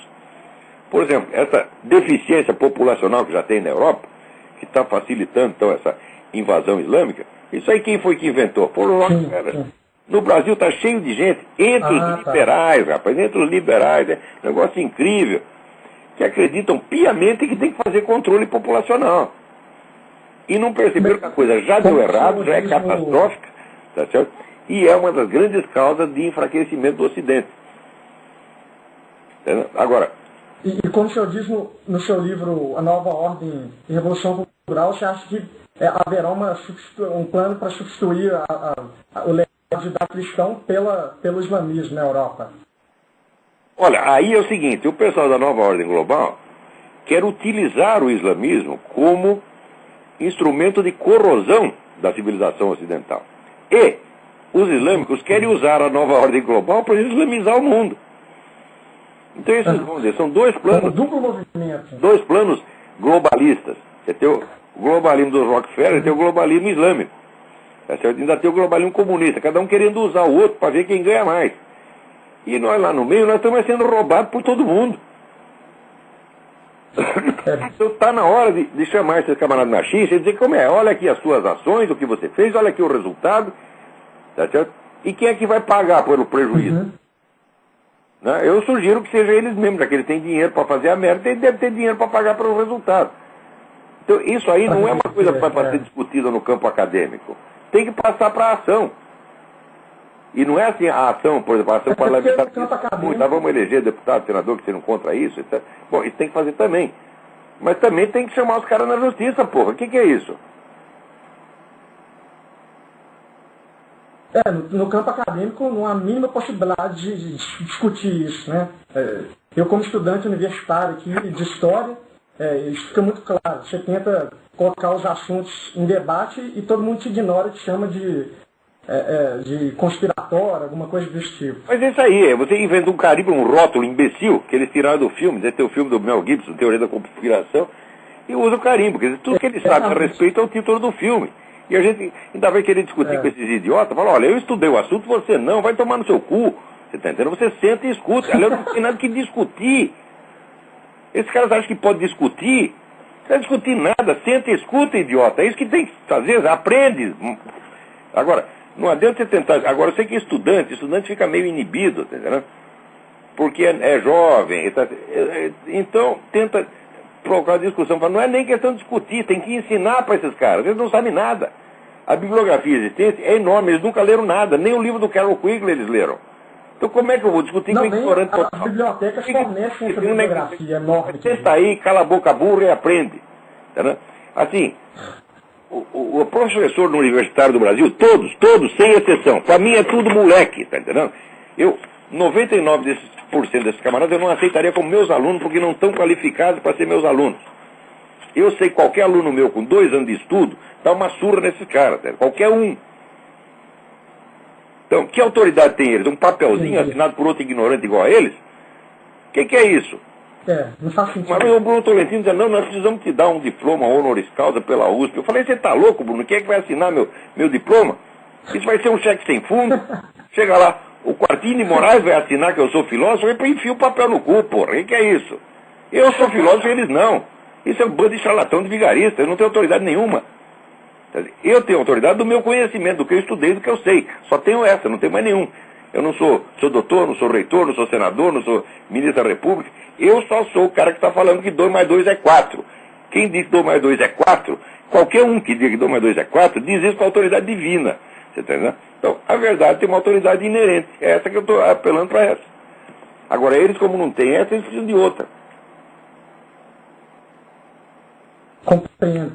Por exemplo, essa deficiência populacional que já tem na Europa, que está facilitando então essa invasão islâmica, isso aí quem foi que inventou? Foram os Rockefeller. No Brasil está cheio de gente, entre os liberais, rapaz, entre os liberais, é um negócio incrível, que acreditam piamente que tem que fazer controle populacional. E não perceberam que a coisa já deu errado, já é catastrófica, tá certo? E é uma das grandes causas de enfraquecimento do Ocidente. Entendeu? Agora... E como o senhor diz no seu livro A Nova Ordem e Revolução Cultural, você acha que haverá um plano para substituir o legado judaico-cristão pelo islamismo na Europa? Olha, aí é o seguinte, o pessoal da Nova Ordem Global quer utilizar o islamismo como instrumento de corrosão da civilização ocidental. E os islâmicos querem usar a Nova Ordem Global para islamizar o mundo. Então esses, vamos dizer, são dois planos, duplo movimento. Dois planos globalistas. Você tem o globalismo dos Rockefeller e tem o globalismo islâmico. Ainda tem o globalismo comunista, cada um querendo usar o outro para ver quem ganha mais. E nós lá no meio, nós estamos sendo roubados por todo mundo. Então está na hora de chamar esses camaradas machistas e dizer como é, olha aqui as suas ações, o que você fez, olha aqui o resultado, tá certo? E quem é que vai pagar pelo prejuízo? Né? Eu sugiro que seja eles mesmos, já que eles têm dinheiro para fazer a merda, eles devem ter dinheiro para pagar pelo resultado. Então isso aí não é uma coisa para ser discutida no campo acadêmico. Tem que passar para a ação. E não é assim a ação, por exemplo, a ação parlamentar. Vamos eleger deputado, senador que sejam contra isso, etc. Bom, isso tem que fazer também. Mas também tem que chamar os caras na justiça, porra. O que é isso? No campo acadêmico não há a mínima possibilidade de discutir isso, né? Eu, como estudante universitário aqui de história, isso fica muito claro. Você tenta colocar os assuntos em debate e todo mundo te ignora, te chama de conspiratório, alguma coisa desse tipo. Mas é isso aí, você inventa um carimbo, um rótulo imbecil, que eles tiraram do filme, tem o filme do Mel Gibson, Teoria da Conspiração, e usa o carimbo, quer dizer, tudo que ele sabe a respeito é o título do filme. E a gente ainda vai querer discutir com esses idiotas, fala, olha, eu estudei o assunto, você não, vai tomar no seu cu. Você está entendendo? Você senta e escuta. Aliás, não tem nada que discutir. Esses caras acham que pode discutir. Não vai discutir nada, senta e escuta, idiota. É isso que tem que fazer, aprende. Agora, não adianta você tentar. Agora, eu sei que estudante fica meio inibido, tá entendendo? Porque é jovem. Então, tenta provocar discussão. Fala, não é nem questão de discutir, tem que ensinar para esses caras. Eles não sabem nada. A bibliografia existente é enorme, eles nunca leram nada. Nem o livro do Carol Quigley eles leram. Então como é que eu vou discutir com ignorante total? As bibliotecas fornecem essa bibliografia enorme. Senta aí, cala a boca burra e aprende. Tá, assim, o professor no Universitário do Brasil, todos, sem exceção, para mim é tudo moleque, tá entendendo? 99% desses camaradas eu não aceitaria como meus alunos, porque não estão qualificados para ser meus alunos. Eu sei, qualquer aluno meu com 2 anos de estudo, dá uma surra nesses caras, tá? Qualquer um. Então, que autoridade tem eles? Um papelzinho assinado por outro ignorante igual a eles? O que é isso? Não faz sentido. Mas o Bruno Tolentino dizia, não, nós precisamos te dar um diploma honoris causa pela USP. Eu falei, você tá louco, Bruno? Quem é que vai assinar meu diploma? Isso vai ser um cheque sem fundo. Chega lá, O Quartinho de Moraes vai assinar que eu sou filósofo e enfia o papel no cu, porra. O que é isso? Eu sou filósofo e eles não. Isso é um bando de charlatão, de vigarista. Eu não tenho autoridade nenhuma. Eu tenho autoridade do meu conhecimento, do que eu estudei, do que eu sei. Só tenho essa, não tenho mais nenhum. Eu não sou doutor, não sou reitor, não sou senador, não sou ministro da República. Eu só sou o cara que está falando que 2 mais 2 é 4. Quem diz que 2 mais 2 é 4, qualquer um que diga que 2 mais 2 é 4, diz isso com a autoridade divina. Você está entendendo? Então, a verdade tem uma autoridade inerente. É essa que eu estou apelando para essa. Agora, eles, como não têm essa, eles precisam de outra. Compreendo.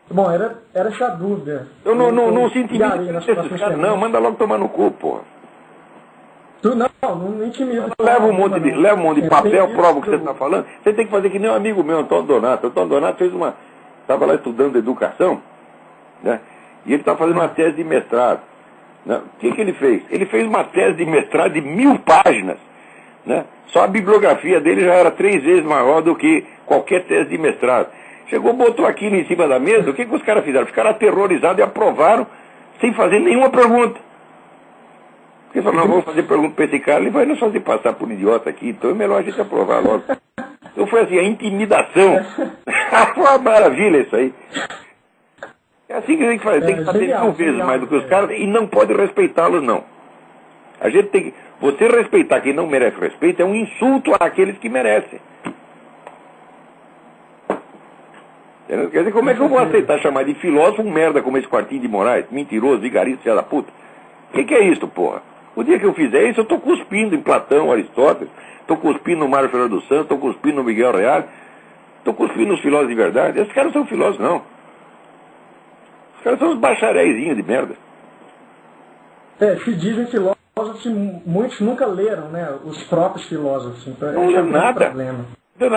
Bom, era essa a dúvida. Eu não se intimida desses caras, não. Manda logo tomar no cu, porra. Tu não intimida. Leva um monte de papel, prova o que você está falando. Você tem que fazer que nem um amigo meu, Antônio Donato. Antônio Donato fez estava lá estudando educação, né? E ele está fazendo uma tese de mestrado. Né? O que ele fez? Ele fez uma tese de mestrado de 1000 páginas. Né? Só a bibliografia dele já era 3 vezes maior do que qualquer tese de mestrado. Chegou, botou aquilo em cima da mesa, o que os caras fizeram? Ficaram aterrorizados e aprovaram sem fazer nenhuma pergunta. Porque falaram, não, vamos fazer pergunta para esse cara, ele vai nos fazer passar por idiota aqui, então é melhor a gente aprovar logo. Então foi assim, a intimidação. Foi uma maravilha isso aí. É assim que a gente faz, tem que fazer 1000 vezes mais do que os caras e não pode respeitá-los, não. A gente tem que... Você respeitar quem não merece respeito é um insulto àqueles que merecem. Quer dizer, como é que eu vou aceitar chamar de filósofo um merda como esse Quartinho de Moraes? Mentiroso, vigarista, filho da puta. O que é isso, porra? O dia que eu fizer isso, eu estou cuspindo em Platão, Aristóteles, estou cuspindo no Mário Ferreira dos Santos, estou cuspindo no Miguel Reale, estou cuspindo nos filósofos de verdade. Esses caras não são filósofos, não. Os caras são uns bacharéizinhos de merda. Se dizem filósofos, muitos nunca leram, né? Os próprios filósofos. Então, não lê nada.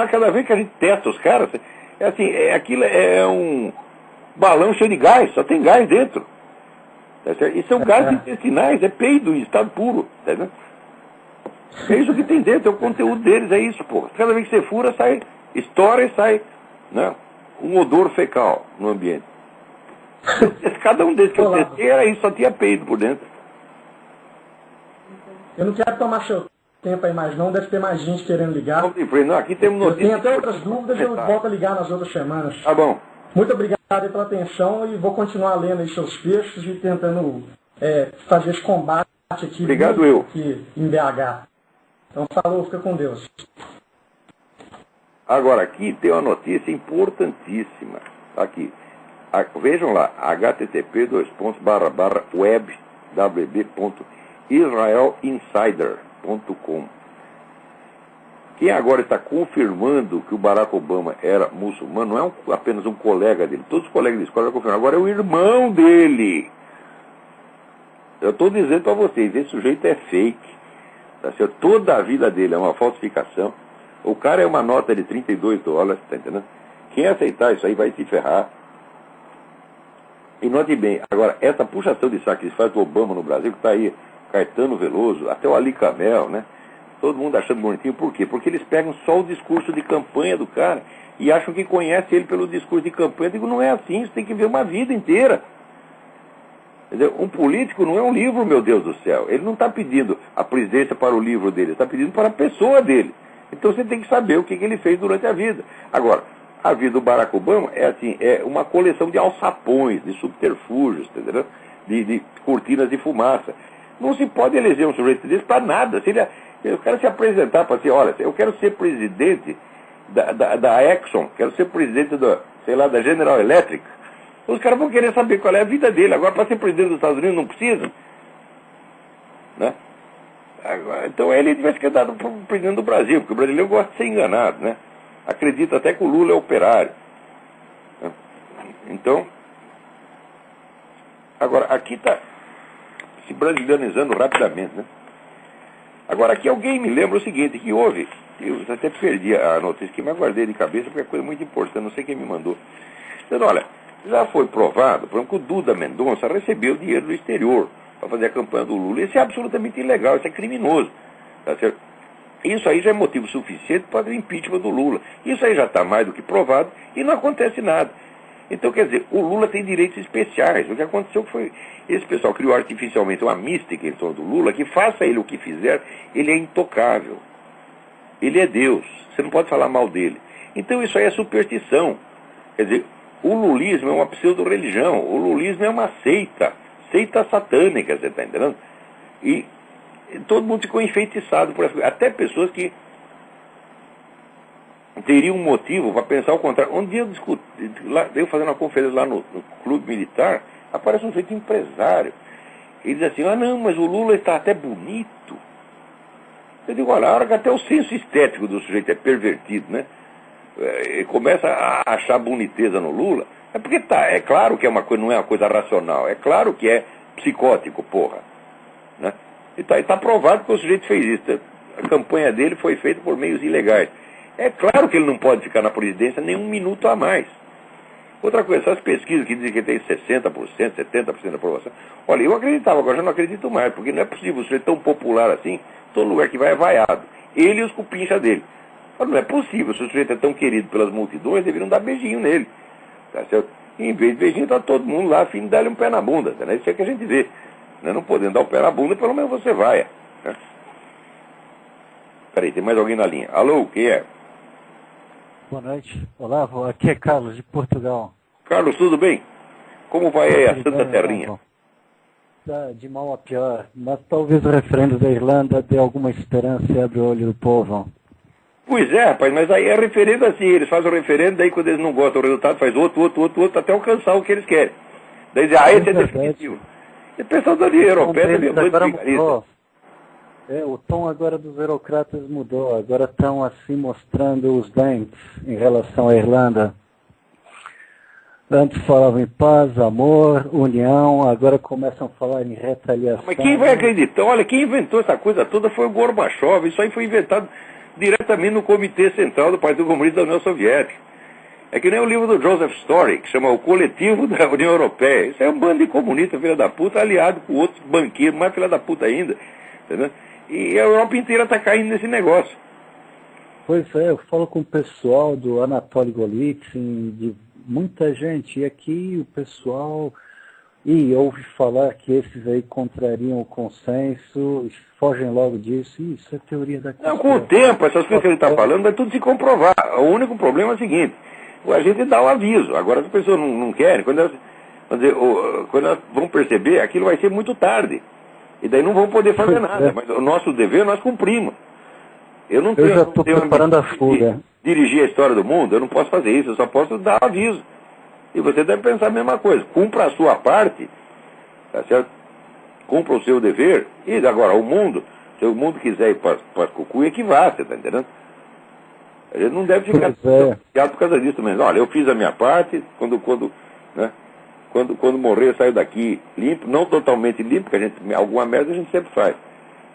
Cada vez que a gente testa os caras, é assim, aquilo é um balão cheio de gás, só tem gás dentro. Isso é um gás intestinais, é peido em estado puro. Tá, é isso que tem dentro, é o conteúdo deles, é isso, porra. Cada vez que você fura, sai, estoura e sai, né, um odor fecal no ambiente. Cada um desses que eu testei era isso, só tinha peido por dentro. Eu não quero tomar seu tempo aí mais não, deve ter mais gente querendo ligar. Não, aqui temos notícias. Eu tenho até outras dúvidas, eu volto a ligar nas outras semanas. Tá bom. Muito obrigado pela atenção e vou continuar lendo aí seus textos e tentando fazer esse combate aqui, aqui em BH. Então falou, fica com Deus. Agora aqui tem uma notícia importantíssima. Aqui. Vejam lá, http://web.israelinsider.com. Quem agora está confirmando que o Barack Obama era muçulmano não é apenas um colega dele. Todos os colegas de escola já confirmaram. Agora é o irmão dele. Eu estou dizendo para vocês, esse sujeito é fake. Tá certo? Toda a vida dele é uma falsificação. O cara é uma nota de $32, tá entendendo? Quem aceitar isso aí vai se ferrar. E note bem, agora, essa puxação de saco que se faz do Obama no Brasil, que está aí, Caetano Veloso, até o Ali Camel, né? Todo mundo achando bonitinho. Por quê? Porque eles pegam só o discurso de campanha do cara e acham que conhece ele pelo discurso de campanha. Eu digo, não é assim, você tem que ver uma vida inteira. Entendeu? Um político não é um livro, meu Deus do céu. Ele não está pedindo a presidência para o livro dele, está pedindo para a pessoa dele. Então você tem que saber o que ele fez durante a vida. Agora, a vida do Barack Obama é assim, é uma coleção de alçapões, de subterfúgios, entendeu? De cortinas de fumaça. Não se pode eleger um sujeito desse para nada. Se eu quero se apresentar para assim, olha, eu quero ser presidente da Exxon, quero ser presidente da General Electric. Os caras vão querer saber qual é a vida dele. Agora, para ser presidente dos Estados Unidos, não precisa. Né? Agora, então, ele devia ser candidato para o presidente do Brasil, porque o brasileiro gosta de ser enganado, né? Acredita até que o Lula é operário. Né? Então, agora, aqui está se brasilianizando rapidamente, né? Agora, aqui alguém me lembra o seguinte, que houve, eu até perdi a notícia aqui, mas guardei de cabeça porque é coisa muito importante, não sei quem me mandou. Então, olha, já foi provado, por exemplo, que o Duda Mendonça recebeu dinheiro do exterior para fazer a campanha do Lula. Isso é absolutamente ilegal, isso é criminoso. Tá certo? Isso aí já é motivo suficiente para o impeachment do Lula. Isso aí já está mais do que provado e não acontece nada. Então, quer dizer, o Lula tem direitos especiais. O que aconteceu foi, esse pessoal criou artificialmente uma mística em torno do Lula, que faça ele o que fizer, ele é intocável. Ele é Deus. Você não pode falar mal dele. Então isso aí é superstição. Quer dizer, o lulismo é uma pseudo-religião. O lulismo é uma seita satânica, você está entendendo? E todo mundo ficou enfeitiçado por essa coisa. Até pessoas que teriam um motivo para pensar o contrário. Um dia eu fazendo uma conferência lá no clube militar, aparece um sujeito empresário. Ele diz assim, não, mas o Lula está até bonito. Eu digo, olha, a hora que até o senso estético do sujeito é pervertido, né? E começa a achar boniteza no Lula, é porque é claro que não é uma coisa racional, é claro que é psicótico, porra. Né? E tá provado que o sujeito fez isso. A campanha dele foi feita por meios ilegais. É claro que ele não pode ficar na presidência nem um minuto a mais. Outra coisa, essas pesquisas que dizem que tem 60%, 70% de aprovação. Olha, eu acreditava, agora já não acredito mais, porque não é possível o sujeito tão popular assim, todo lugar que vai é vaiado. Ele e os cupincha dele. Não é possível, se o sujeito é tão querido pelas multidões, deveriam dar beijinho nele. Tá certo? E em vez de beijinho, está todo mundo lá a fim de dar-lhe um pé na bunda. Né? Isso é que a gente vê. Né? Não podendo dar o pé na bunda, pelo menos você vai. Né? Peraí, tem mais alguém na linha. Alô, quem é? Boa noite. Olá, aqui é Carlos, de Portugal. Carlos, tudo bem? Como vai aí a Santa Terrinha? Tá de mal a pior, mas talvez o referendo da Irlanda dê alguma esperança e abra o olho do povo. Pois é, rapaz, mas aí é referendo assim, eles fazem o referendo, daí quando eles não gostam do resultado, faz outro, até alcançar o que eles querem. Daí dizem, esse é definitivo. E o pessoal da União Europeia também é muito vigarista. O tom agora dos eurocratas mudou, agora estão assim mostrando os dentes em relação à Irlanda. Antes falavam em paz, amor, união, agora começam a falar em retaliação. Mas quem vai acreditar? Olha, quem inventou essa coisa toda foi o Gorbachev, isso aí foi inventado diretamente no Comitê Central do Partido Comunista da União Soviética. É que nem o livro do Joseph Story, que chama O Coletivo da União Europeia. Isso é um bando de comunistas, filha da puta, aliado com outros banqueiros, mais filha da puta ainda. Entendeu? E a Europa inteira está caindo nesse negócio. Pois é, eu falo com o pessoal do Anatoly Golitsyn, de muita gente, e aqui o pessoal... E ouve falar que esses aí contrariam o consenso, fogem logo disso, isso é teoria da conspiração. Não, com o tempo, essas coisas que ele está falando, vai tudo se comprovar. O único problema é o seguinte, a gente dá o aviso, agora as pessoas não querem, quando elas vão perceber, aquilo vai ser muito tarde. E daí não vão poder fazer nada, mas o nosso dever nós cumprimos. Eu já estou preparando a fuga. Dirigir a história do mundo, eu não posso fazer isso, eu só posso dar o aviso. E você deve pensar a mesma coisa. Cumpra a sua parte, tá certo? Cumpra o seu dever. E agora, o mundo, se o mundo quiser ir para as cucuia, que vá, você está entendendo? A gente não deve ficar chateado por causa disso mesmo. Olha, eu fiz a minha parte, quando morrer, eu saio daqui limpo, não totalmente limpo, porque alguma merda a gente sempre faz.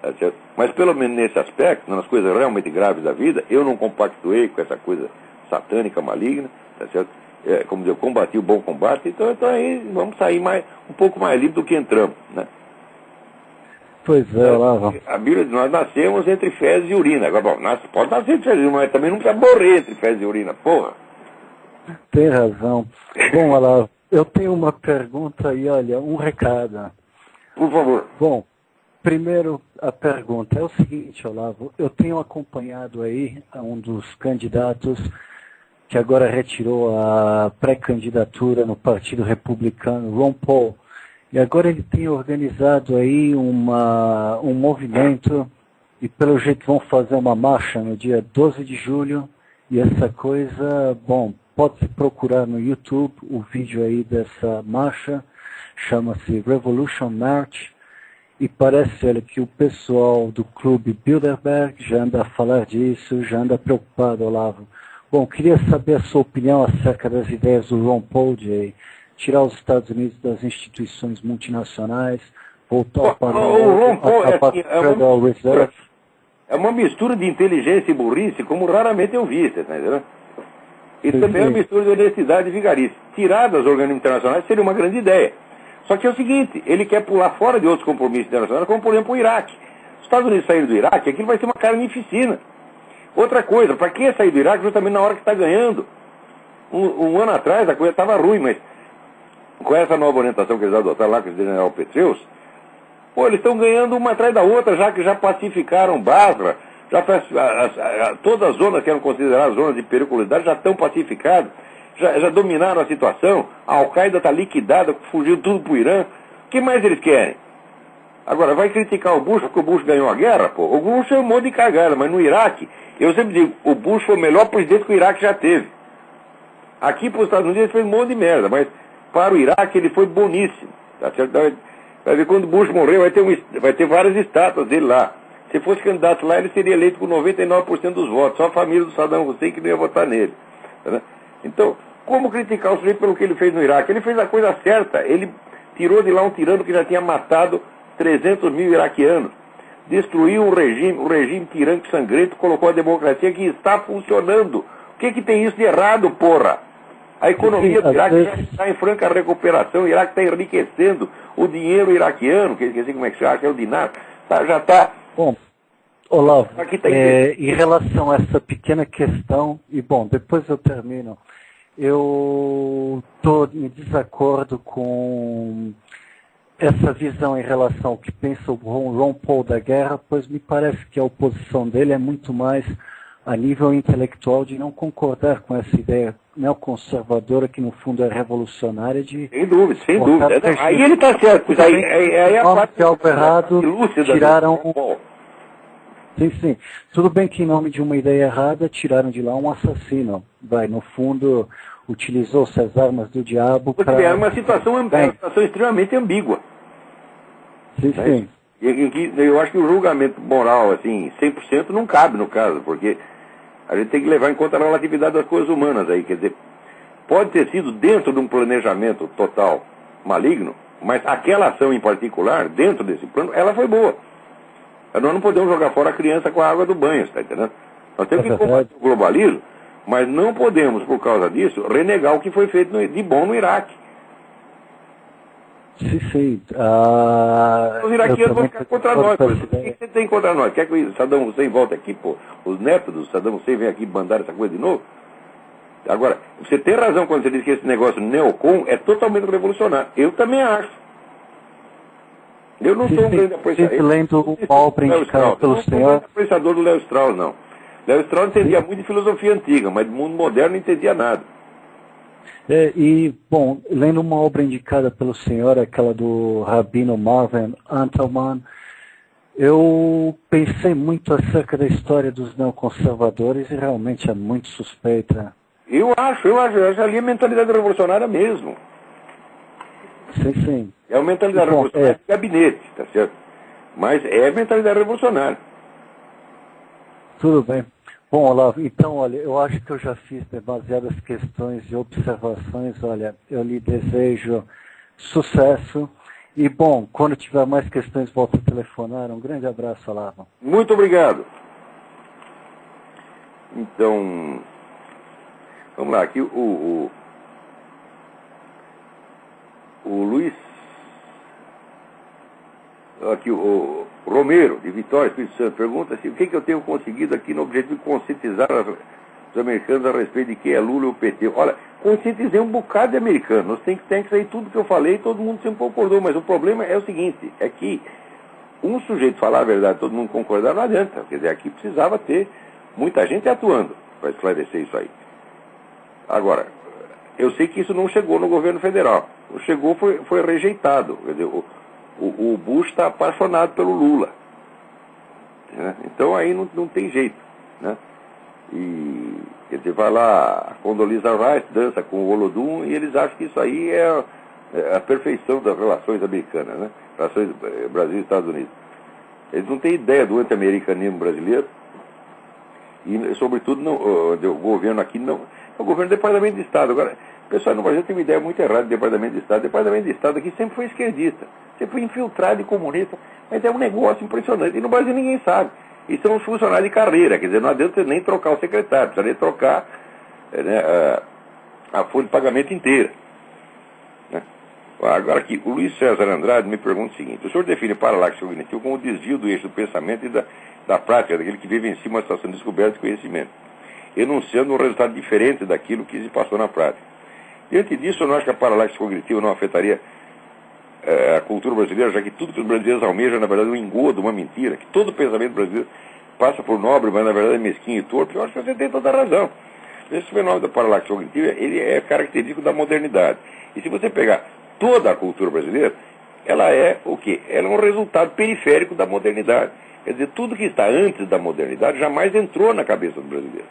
Tá certo? Mas pelo menos nesse aspecto, nas coisas realmente graves da vida, eu não compactuei com essa coisa satânica, maligna, tá certo? Como dizer, eu combati o bom combate, então aí vamos sair um pouco mais livre do que entramos, né? Pois é, Olavo. A Bíblia diz, nós nascemos entre fezes e urina. Agora, bom, pode nascer entre fezes e urina, mas também não precisa morrer entre fezes e urina, porra. Tem razão. Bom, Olavo, eu tenho uma pergunta aí, olha, um recado. Por favor. Bom, primeiro a pergunta é o seguinte, Olavo, eu tenho acompanhado aí um dos candidatos que agora retirou a pré-candidatura no Partido Republicano, Ron Paul, e agora ele tem organizado aí um movimento, e pelo jeito vão fazer uma marcha no dia 12 de julho, e essa coisa, bom, pode-se procurar no YouTube o vídeo aí dessa marcha, chama-se Revolution March, e parece, olha, que o pessoal do clube Bilderberg já anda a falar disso, já anda preocupado, Olavo. Bom, queria saber a sua opinião acerca das ideias do Ron Paul de tirar os Estados Unidos das instituições multinacionais, voltar para o Federal Reserve. É uma mistura de inteligência e burrice, como raramente eu vi, você está entendendo? E também é uma mistura de honestidade e vigarice. Tirar das organismos internacionais seria uma grande ideia. Só que é o seguinte, ele quer pular fora de outros compromissos internacionais, como por exemplo o Iraque. Os Estados Unidos saírem do Iraque, aquilo vai ser uma carnificina. Outra coisa, para que sair do Iraque justamente na hora que está ganhando? Um ano atrás a coisa estava ruim, mas com essa nova orientação que eles adotaram lá com o general Petraeus, pô, eles estão ganhando uma atrás da outra, já que já pacificaram Basra, todas as zonas que eram consideradas zonas de periculosidade já estão pacificadas, já dominaram a situação, a Al-Qaeda está liquidada, fugiu tudo para o Irã. O que mais eles querem? Agora, vai criticar o Bush porque o Bush ganhou a guerra? Pô, o Bush é um monte de cagada, mas no Iraque, eu sempre digo, o Bush foi o melhor presidente que o Iraque já teve. Aqui para os Estados Unidos ele fez um monte de merda, mas para o Iraque ele foi boníssimo. Tá certo? Vai ver, quando o Bush morreu, vai ter várias estátuas dele lá. Se fosse candidato lá, ele seria eleito com 99% dos votos. Só a família do Saddam Hussein que não ia votar nele. Tá? Então, como criticar o sujeito pelo que ele fez no Iraque? Ele fez a coisa certa. Ele tirou de lá um tirano que já tinha matado 300 mil iraquianos. Destruiu um regime tirânico sangrento, colocou a democracia que está funcionando. O que tem isso de errado, porra? A economia do Iraque já está em franca recuperação, o Iraque está enriquecendo, o dinheiro iraquiano, que esqueci como é que se chama, que é o dinar, já está... Bom, Olavo, em relação a essa pequena questão, e bom, depois eu termino, eu estou em desacordo com essa visão em relação ao que pensa o Ron Paul da guerra, pois me parece que a oposição dele é muito mais a nível intelectual de não concordar com essa ideia neoconservadora que no fundo é revolucionária de... Sem dúvida. Aí ele está certo, pois aí a parte errado tiraram... Bom. Sim. Tudo bem que em nome de uma ideia errada tiraram de lá um assassino. No fundo, utilizou-se as armas do diabo para... É uma situação extremamente ambígua. Sim. Eu acho que o julgamento moral, assim, 100% não cabe no caso, porque a gente tem que levar em conta a relatividade das coisas humanas aí. Quer dizer, pode ter sido dentro de um planejamento total maligno, mas aquela ação em particular, dentro desse plano, ela foi boa. Nós não podemos jogar fora a criança com a água do banho, está entendendo? Nós temos que combater o globalismo, mas não podemos, por causa disso, renegar o que foi feito de bom no Iraque. Sim. Os iraquianos vão ficar contra nós. O que você tem contra nós? Quer que o Saddam Hussein volte aqui, pô? Os netos do Saddam Hussein vêm aqui mandar essa coisa de novo? Agora, você tem razão quando você diz que esse negócio neocon é totalmente revolucionário. Eu também acho. Eu não sou um grande apreciador. Lendo uma obra indicada pelo senhor. Eu não sou um grande apreciador do Léo Strauss, não. Léo Strauss entendia muito de filosofia antiga, mas do mundo moderno não entendia nada. Bom, lendo uma obra indicada pelo senhor, aquela do Rabino Marvin Antelman, eu pensei muito acerca da história dos neoconservadores e realmente é muito suspeita. Eu acho ali a mentalidade revolucionária mesmo. Sim. É uma mentalidade revolucionária de gabinete, tá certo? Mas é a mentalidade revolucionária. Tudo bem. Bom, Olavo, então, olha, eu acho que eu já fiz demasiadas questões e observações. Olha, eu lhe desejo sucesso. E, bom, quando tiver mais questões, volto a telefonar. Um grande abraço, Olavo. Muito obrigado. Então, vamos lá. Aqui o Luiz... Aqui o Romero, de Vitória, Espírito Santo, pergunta assim, o que eu tenho conseguido aqui no objetivo de conscientizar os americanos a respeito de quem é Lula e o PT. Olha, conscientizei um bocado de americanos, tem que sair tudo que eu falei, todo mundo sempre concordou, mas o problema é o seguinte, é que um sujeito falar a verdade, todo mundo concordar, não adianta. Quer dizer, aqui precisava ter muita gente atuando para esclarecer isso aí. Agora, eu sei que isso não chegou no governo federal. Chegou, foi rejeitado. Quer dizer, o Bush está apaixonado pelo Lula. Né? Então aí não tem jeito. Né? E quer dizer, vai lá, a Condoleezza Rice dança com o Olodum e eles acham que isso aí é a perfeição das relações americanas, né? Relações Brasil e Estados Unidos. Eles não têm ideia do anti-americanismo brasileiro e, sobretudo, o governo aqui não... É o governo do Departamento de Estado. Agora, o pessoal no Brasil tem uma ideia muito errada do Departamento de Estado. O Departamento de Estado aqui sempre foi esquerdista, sempre foi infiltrado e comunista, mas é um negócio impressionante. E no Brasil ninguém sabe. E são os funcionários de carreira, quer dizer, não adianta nem trocar o secretário, precisaria trocar a folha de pagamento inteira. Né? Agora aqui, o Luiz César Andrade me pergunta o seguinte: o senhor define paralaxe cognitivo como o desvio do eixo do pensamento e da prática, daquele que vive em cima da situação de descoberta e conhecimento. enunciando um resultado diferente daquilo que se passou na prática. Diante disso, eu não acho que a paralaxe cognitiva não afetaria a cultura brasileira, já que tudo que os brasileiros almejam, na verdade, é um engodo, uma mentira, que todo pensamento brasileiro passa por nobre, mas na verdade é mesquinho e torto. Eu acho que você tem toda a razão. Esse fenômeno da paralaxe cognitiva, ele é característico da modernidade. E se você pegar toda a cultura brasileira, ela é o quê? Ela é um resultado periférico da modernidade. Quer dizer, tudo que está antes da modernidade jamais entrou na cabeça do brasileiro.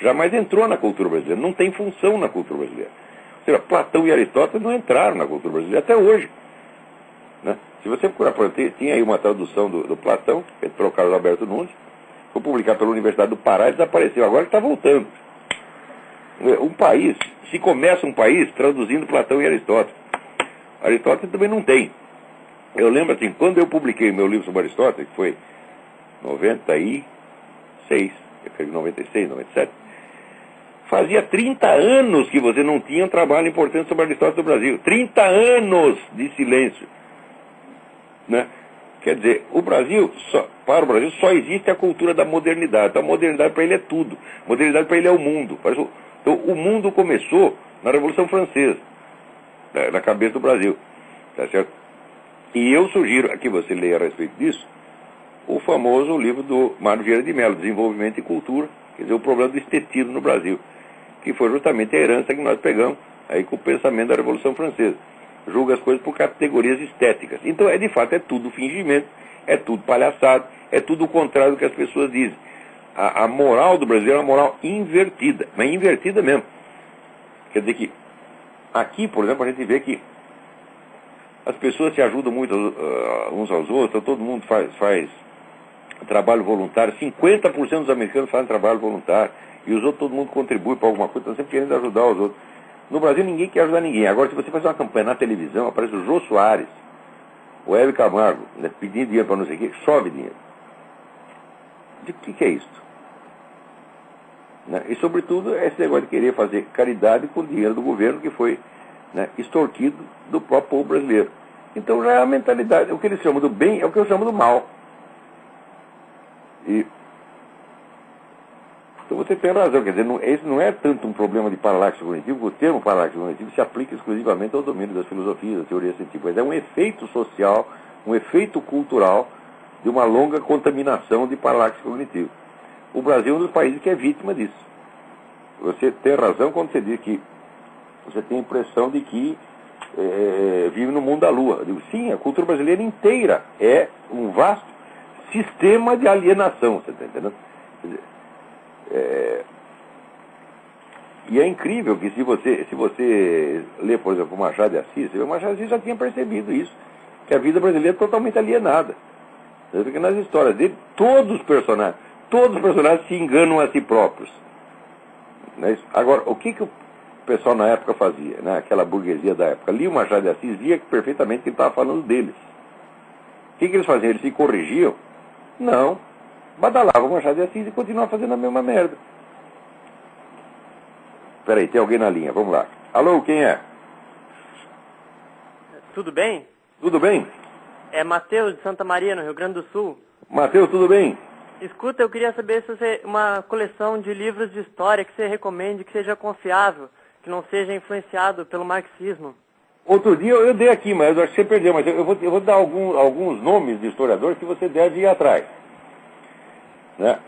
Jamais entrou na cultura brasileira. Não tem função na cultura brasileira. Ou seja, Platão e Aristóteles não entraram na cultura brasileira até hoje. Né? Se você procurar, tinha aí uma tradução do Platão, feita pelo Carlos Alberto Nunes, foi publicado pela Universidade do Pará e desapareceu. Agora está voltando. Um país, se começa um país traduzindo Platão e Aristóteles. Aristóteles também não tem. Eu lembro assim, quando eu publiquei meu livro sobre Aristóteles, que foi 96, eu escrevi 96, 97, fazia 30 anos que você não tinha um trabalho importante sobre Aristóteles no Brasil. 30 anos de silêncio. Né? Quer dizer, para o Brasil só existe a cultura da modernidade. Então a modernidade para ele é tudo. A modernidade para ele é o mundo. Então o mundo começou na Revolução Francesa, na cabeça do Brasil. Tá certo? E eu sugiro que você leia a respeito disso o famoso livro do Mário Vieira de Mello, Desenvolvimento e Cultura, quer dizer, o problema do estetismo no Brasil, que foi justamente a herança que nós pegamos aí com o pensamento da Revolução Francesa. Julga as coisas por categorias estéticas. Então, de fato, é tudo fingimento, é tudo palhaçada, é tudo o contrário do que as pessoas dizem. A moral do brasileiro é uma moral invertida, mas invertida mesmo. Quer dizer que aqui, por exemplo, a gente vê que as pessoas se ajudam muito uns aos outros, todo mundo faz trabalho voluntário, 50% dos americanos fazem trabalho voluntário, e os outros, todo mundo contribui para alguma coisa, estão sempre querendo ajudar os outros. No Brasil ninguém quer ajudar ninguém. Agora, se você fazer uma campanha na televisão, aparece o Jô Soares, o Hélio Camargo, né, pedindo dinheiro para não sei o quê, chove dinheiro. De que é isso? Né? E, sobretudo, esse negócio de querer fazer caridade com o dinheiro do governo que foi, né, extorquido do próprio povo brasileiro. Então já é a mentalidade. O que eles chamam do bem é o que eu chamo do mal. Então você tem razão, quer dizer, esse não é tanto um problema de paralaxe cognitivo, o termo paralaxe cognitivo se aplica exclusivamente ao domínio das filosofias, da teoria científica, mas é um efeito social, um efeito cultural de uma longa contaminação de paralaxe cognitivo. O Brasil é um dos países que é vítima disso. Você tem razão quando você diz que você tem a impressão de que vive no mundo da lua. Eu digo, sim, a cultura brasileira inteira é um vasto sistema de alienação, você está entendendo? Quer dizer, e é incrível que se você lê, por exemplo, o Machado de Assis, o Machado de Assis já tinha percebido isso, que a vida brasileira é totalmente alienada. Porque nas histórias dele, todos os personagens se enganam a si próprios. Não é isso? Agora, o que o pessoal na época fazia, né? Aquela burguesia da época, lia o Machado de Assis, via perfeitamente que ele estava falando deles. O que eles faziam? Eles se corrigiam? Não. Badalavam o Machado de Assis e continuavam fazendo a mesma merda. Peraí, tem alguém na linha, vamos lá. Alô, quem é? Tudo bem? Tudo bem? É Matheus de Santa Maria, no Rio Grande do Sul. Matheus, tudo bem? Escuta, eu queria saber se você uma coleção de livros de história que você recomende, que seja confiável, que não seja influenciado pelo marxismo. Outro dia eu dei aqui, mas eu acho que você perdeu, mas eu vou dar alguns nomes de historiadores que você deve ir atrás. Né?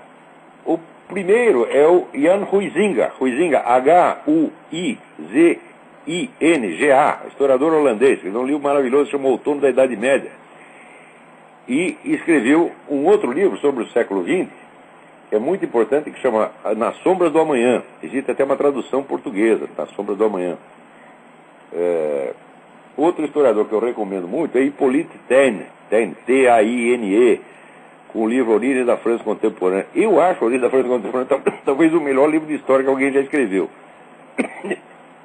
O primeiro é o Jan Huizinga, Huizinga, historiador holandês, que fez um livro maravilhoso, chamou Outono da Idade Média. E escreveu um outro livro sobre o século XX, que é muito importante, que chama Nas Sombras do Amanhã. Existe até uma tradução portuguesa, Nas Sombras do Amanhã. Outro historiador que eu recomendo muito é Hippolyte Taine, Taine, com o livro Origem da França Contemporânea. Eu acho Origem da França Contemporânea talvez o melhor livro de história que alguém já escreveu.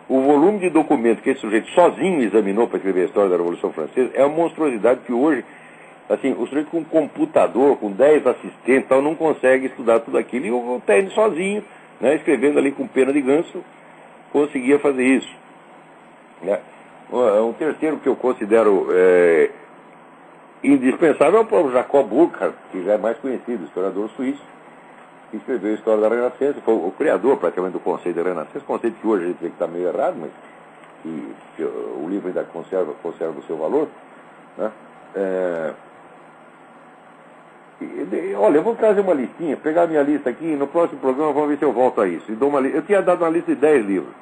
O volume de documentos que esse sujeito sozinho examinou para escrever a história da Revolução Francesa é uma monstruosidade que hoje, assim, o sujeito com um computador, com 10 assistentes, tal, não consegue estudar tudo aquilo. E o Taine sozinho, né, escrevendo ali com pena de ganso, conseguia fazer isso. Né? Um terceiro que eu considero indispensável é o próprio Jacob Burckhardt, que já é mais conhecido, historiador suíço, que escreveu a história da Renascença, foi o criador praticamente do conceito da Renascença, conceito que hoje a gente vê que está meio errado, mas que o livro ainda conserva o seu valor, né? Olha, eu vou trazer uma listinha, pegar a minha lista aqui, no próximo programa vamos ver se eu volto a isso. Eu tinha dado uma lista de 10 livros,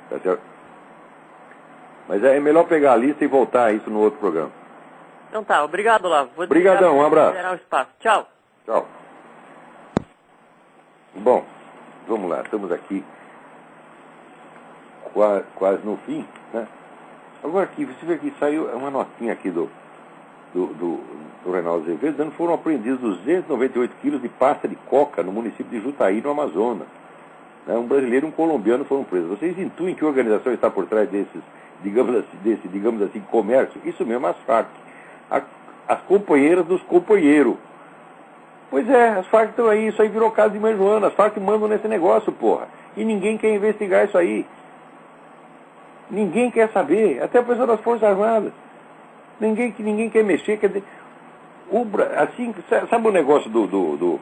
tá certo? Mas é melhor pegar a lista e voltar a isso no outro programa. Então tá, obrigado, Olavo. Obrigadão, um abraço. Liberar o espaço. Tchau. Tchau. Bom, vamos lá, estamos aqui quase no fim, né? Agora aqui, você vê que saiu uma notinha aqui do Reinaldo Azevedo, dizendo que foram apreendidos 298 quilos de pasta de coca no município de Jutaí, no Amazonas. Um brasileiro e um colombiano foram presos. Vocês intuem que organização está por trás desses, digamos assim, comércio? Isso mesmo, as Farc. As companheiras dos companheiros. Pois é, as Farc estão aí, isso aí virou caso de mãe Joana. As Farc mandam nesse negócio, porra. E ninguém quer investigar isso aí. Ninguém quer saber, até a pessoa das Forças Armadas. Ninguém quer mexer, quer dizer, assim, sabe o negócio do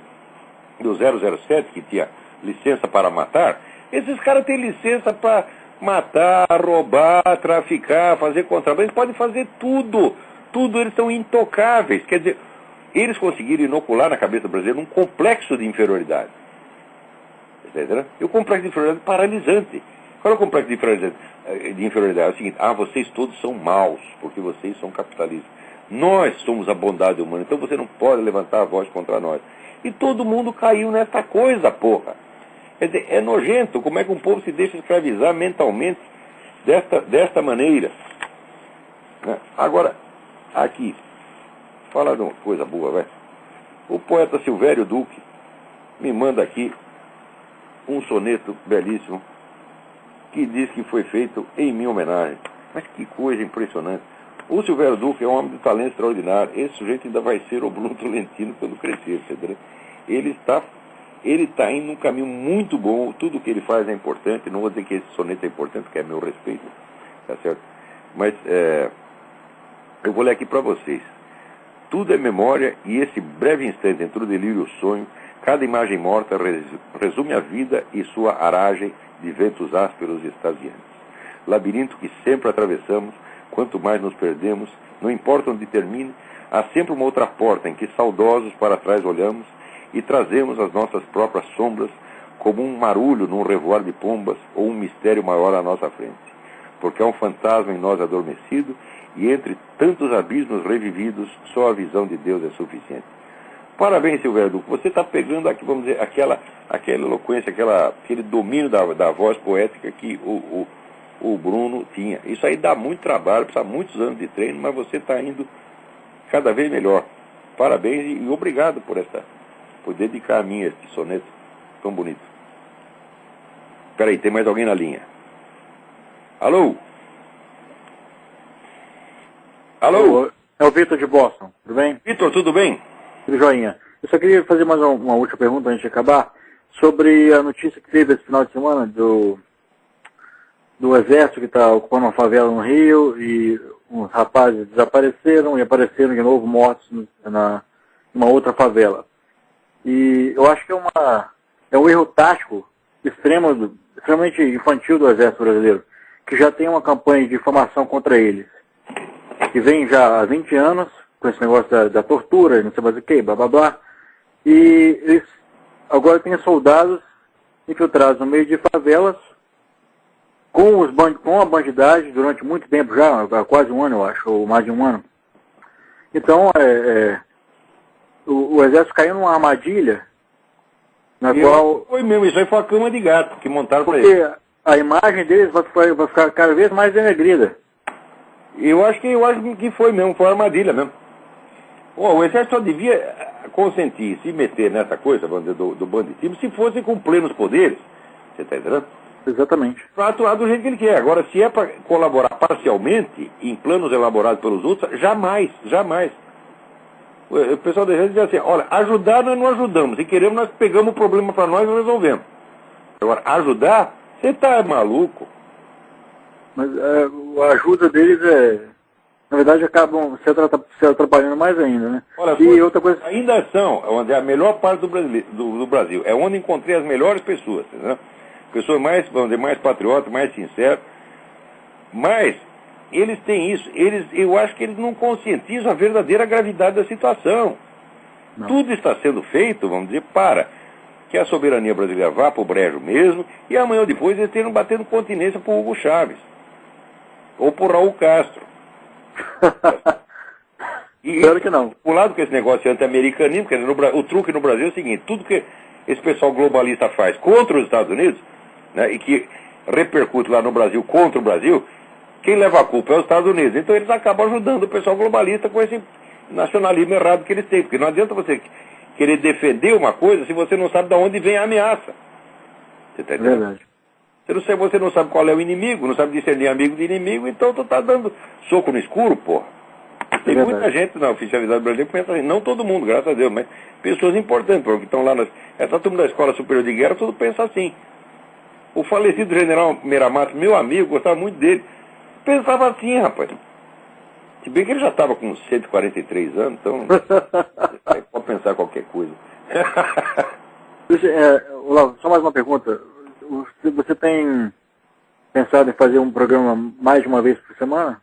007 que tinha licença para matar? Esses caras têm licença para matar, roubar, traficar, fazer contrabando, eles podem fazer tudo, eles são intocáveis, quer dizer, eles conseguiram inocular na cabeça do brasileiro um complexo de inferioridade. Entendeu? E o complexo de inferioridade paralisante. Qual é o complexo de inferioridade? É o seguinte, vocês todos são maus, porque vocês são capitalistas. Nós somos a bondade humana, então você não pode levantar a voz contra nós. E todo mundo caiu nessa coisa, porra. Quer dizer, é nojento como é que um povo se deixa escravizar mentalmente desta maneira. Agora, aqui, falar de uma coisa boa, velho. O poeta Silvério Duque me manda aqui um soneto belíssimo que diz que foi feito em minha homenagem. Mas que coisa impressionante. O Silvério Duque é um homem de talento extraordinário. Esse sujeito ainda vai ser o Bruno Tolentino quando crescer, entendeu? Ele está indo num caminho muito bom. Tudo que ele faz é importante. Não vou dizer que esse soneto é importante, porque é meu respeito, tá certo? Mas eu vou ler aqui para vocês. Tudo é memória, e esse breve instante entre o delírio e o sonho, cada imagem morta resume a vida e sua aragem de ventos ásperos e extasiantes. Labirinto que sempre atravessamos, quanto mais nos perdemos, não importa onde termine, há sempre uma outra porta em que saudosos para trás olhamos e trazemos as nossas próprias sombras como um marulho num revoar de pombas ou um mistério maior à nossa frente. Porque há um fantasma em nós adormecido e entre tantos abismos revividos, só a visão de Deus é suficiente. Parabéns, Silvério Duque. Você está pegando aqui, vamos dizer, aquela eloquência, aquele domínio da voz poética que o Bruno tinha. Isso aí dá muito trabalho, precisa muitos anos de treino, mas você está indo cada vez melhor. Parabéns e obrigado por dedicar a mim este soneto tão bonito. Espera aí, tem mais alguém na linha? Alô? Alô? É o Vitor de Boston, tudo bem? Vitor, tudo bem? Tudo joinha. Eu só queria fazer mais uma última pergunta antes de acabar, sobre a notícia que teve esse final de semana do exército que está ocupando uma favela no Rio e uns rapazes desapareceram e apareceram de novo mortos numa outra favela. E eu acho que é um erro tático extremamente infantil do exército brasileiro, que já tem uma campanha de difamação contra eles, que vem já há 20 anos, com esse negócio da tortura, não sei mais o que, blá blá blá, e eles agora têm soldados infiltrados no meio de favelas, com a bandidagem durante muito tempo já, há quase um ano eu acho, ou mais de um ano. Então, o exército caiu numa armadilha, na qual... Foi mesmo, isso aí foi a cama de gato que montaram para ele. Porque a imagem deles vai ficar cada vez mais denegrida. Eu acho que foi mesmo, foi uma armadilha mesmo. O exército só devia consentir, se meter nessa coisa, vamos dizer, do banditismo, se fosse com plenos poderes. Você está entendendo? Exatamente. Para atuar do jeito que ele quer. Agora, se é para colaborar parcialmente, em planos elaborados pelos outros, jamais. O pessoal do exército diz assim, olha, ajudar nós não ajudamos. Se queremos, nós pegamos o problema para nós e resolvemos. Agora, ajudar, você está maluco. Mas a ajuda deles na verdade, acabam se atrapalhando mais ainda, né? Olha, e outra coisa... ainda são, onde é a melhor parte do Brasil. É onde encontrei as melhores pessoas, entendeu? Pessoas mais, vamos dizer, mais patriotas, mais sinceras. Mas eles têm isso. Eu acho que eles não conscientizam a verdadeira gravidade da situação. Não. Tudo está sendo feito, vamos dizer, para que a soberania brasileira vá para o brejo mesmo, e amanhã ou depois eles estejam batendo continência para o Hugo Chávez. Ou por Raul Castro. E espero que não. Por lado que esse negócio anti-americanismo, quer dizer, o truque no Brasil é o seguinte: tudo que esse pessoal globalista faz contra os Estados Unidos, né, e que repercute lá no Brasil contra o Brasil, quem leva a culpa é os Estados Unidos. Então eles acabam ajudando o pessoal globalista com esse nacionalismo errado que eles têm. Porque não adianta você querer defender uma coisa se você não sabe de onde vem a ameaça. Você está entendendo? Verdade. Você não sabe qual é o inimigo, não sabe discernir amigo de inimigo, então tu tá dando soco no escuro, porra. Tem muita gente na oficialidade brasileira que pensa assim, não todo mundo, graças a Deus, mas pessoas importantes, porque estão lá essa turma da Escola Superior de Guerra, tudo pensa assim. O falecido general Meiramato, meu amigo, gostava muito dele, pensava assim, rapaz. Se bem que ele já estava com 143 anos, então pode pensar qualquer coisa. Olavo, só mais uma pergunta. Você tem pensado em fazer um programa mais de uma vez por semana?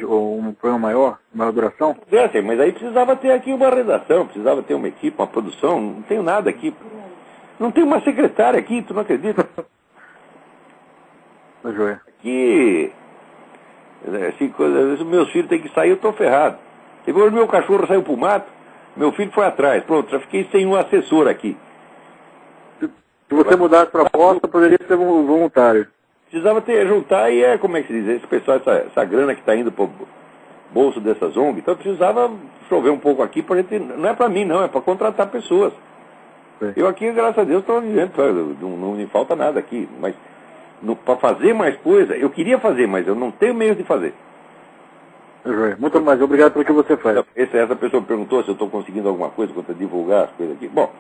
Ou um programa maior duração? É, mas aí precisava ter aqui uma redação, precisava ter uma equipe, uma produção. Não tenho nada aqui. Não tenho uma secretária aqui, tu não acredita? Aqui, se meus filhos têm que sair, eu estou ferrado. Depois meu cachorro saiu para o mato, meu filho foi atrás. Pronto, já fiquei sem um assessor aqui. Se você mudar a proposta, poderia ser um voluntário. Precisava juntar e como é que se diz? Esse pessoal, essa grana que está indo para o bolso dessas ONG, então precisava chover um pouco aqui para gente. Não é para mim, não, é para contratar pessoas. Sim. Eu aqui, graças a Deus, estou vivendo, não me falta nada aqui. Mas para fazer mais coisa, eu queria fazer, mas eu não tenho meio de fazer. Muito mais, obrigado pelo que você faz. Essa pessoa perguntou se eu estou conseguindo alguma coisa para divulgar as coisas aqui. Bom,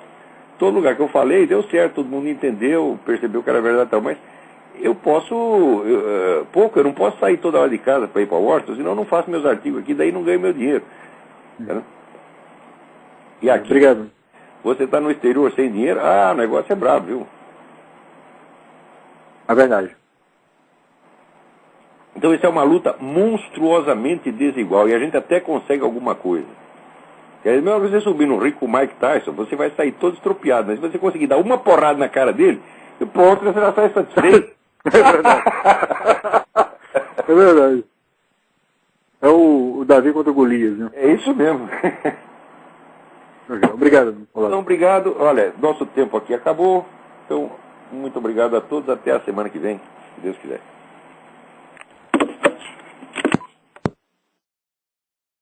todo lugar que eu falei deu certo, todo mundo entendeu, percebeu que era verdade, mas eu eu não posso sair toda hora de casa para ir para Washington, senão eu não faço meus artigos aqui, daí não ganho meu dinheiro. E aqui, obrigado. Você está no exterior sem dinheiro, o negócio é brabo, viu? É verdade. Então isso é uma luta monstruosamente desigual, e a gente até consegue alguma coisa. Mesmo você subir no ringue com o Mike Tyson, você vai sair todo estropiado, mas se você conseguir dar uma porrada na cara dele, e pronto, você já sai satisfeito. É verdade. É verdade. É o Davi contra o Golias, né? É isso mesmo. Obrigado. Então, obrigado. Olha, nosso tempo aqui acabou. Então, muito obrigado a todos. Até a semana que vem, se Deus quiser.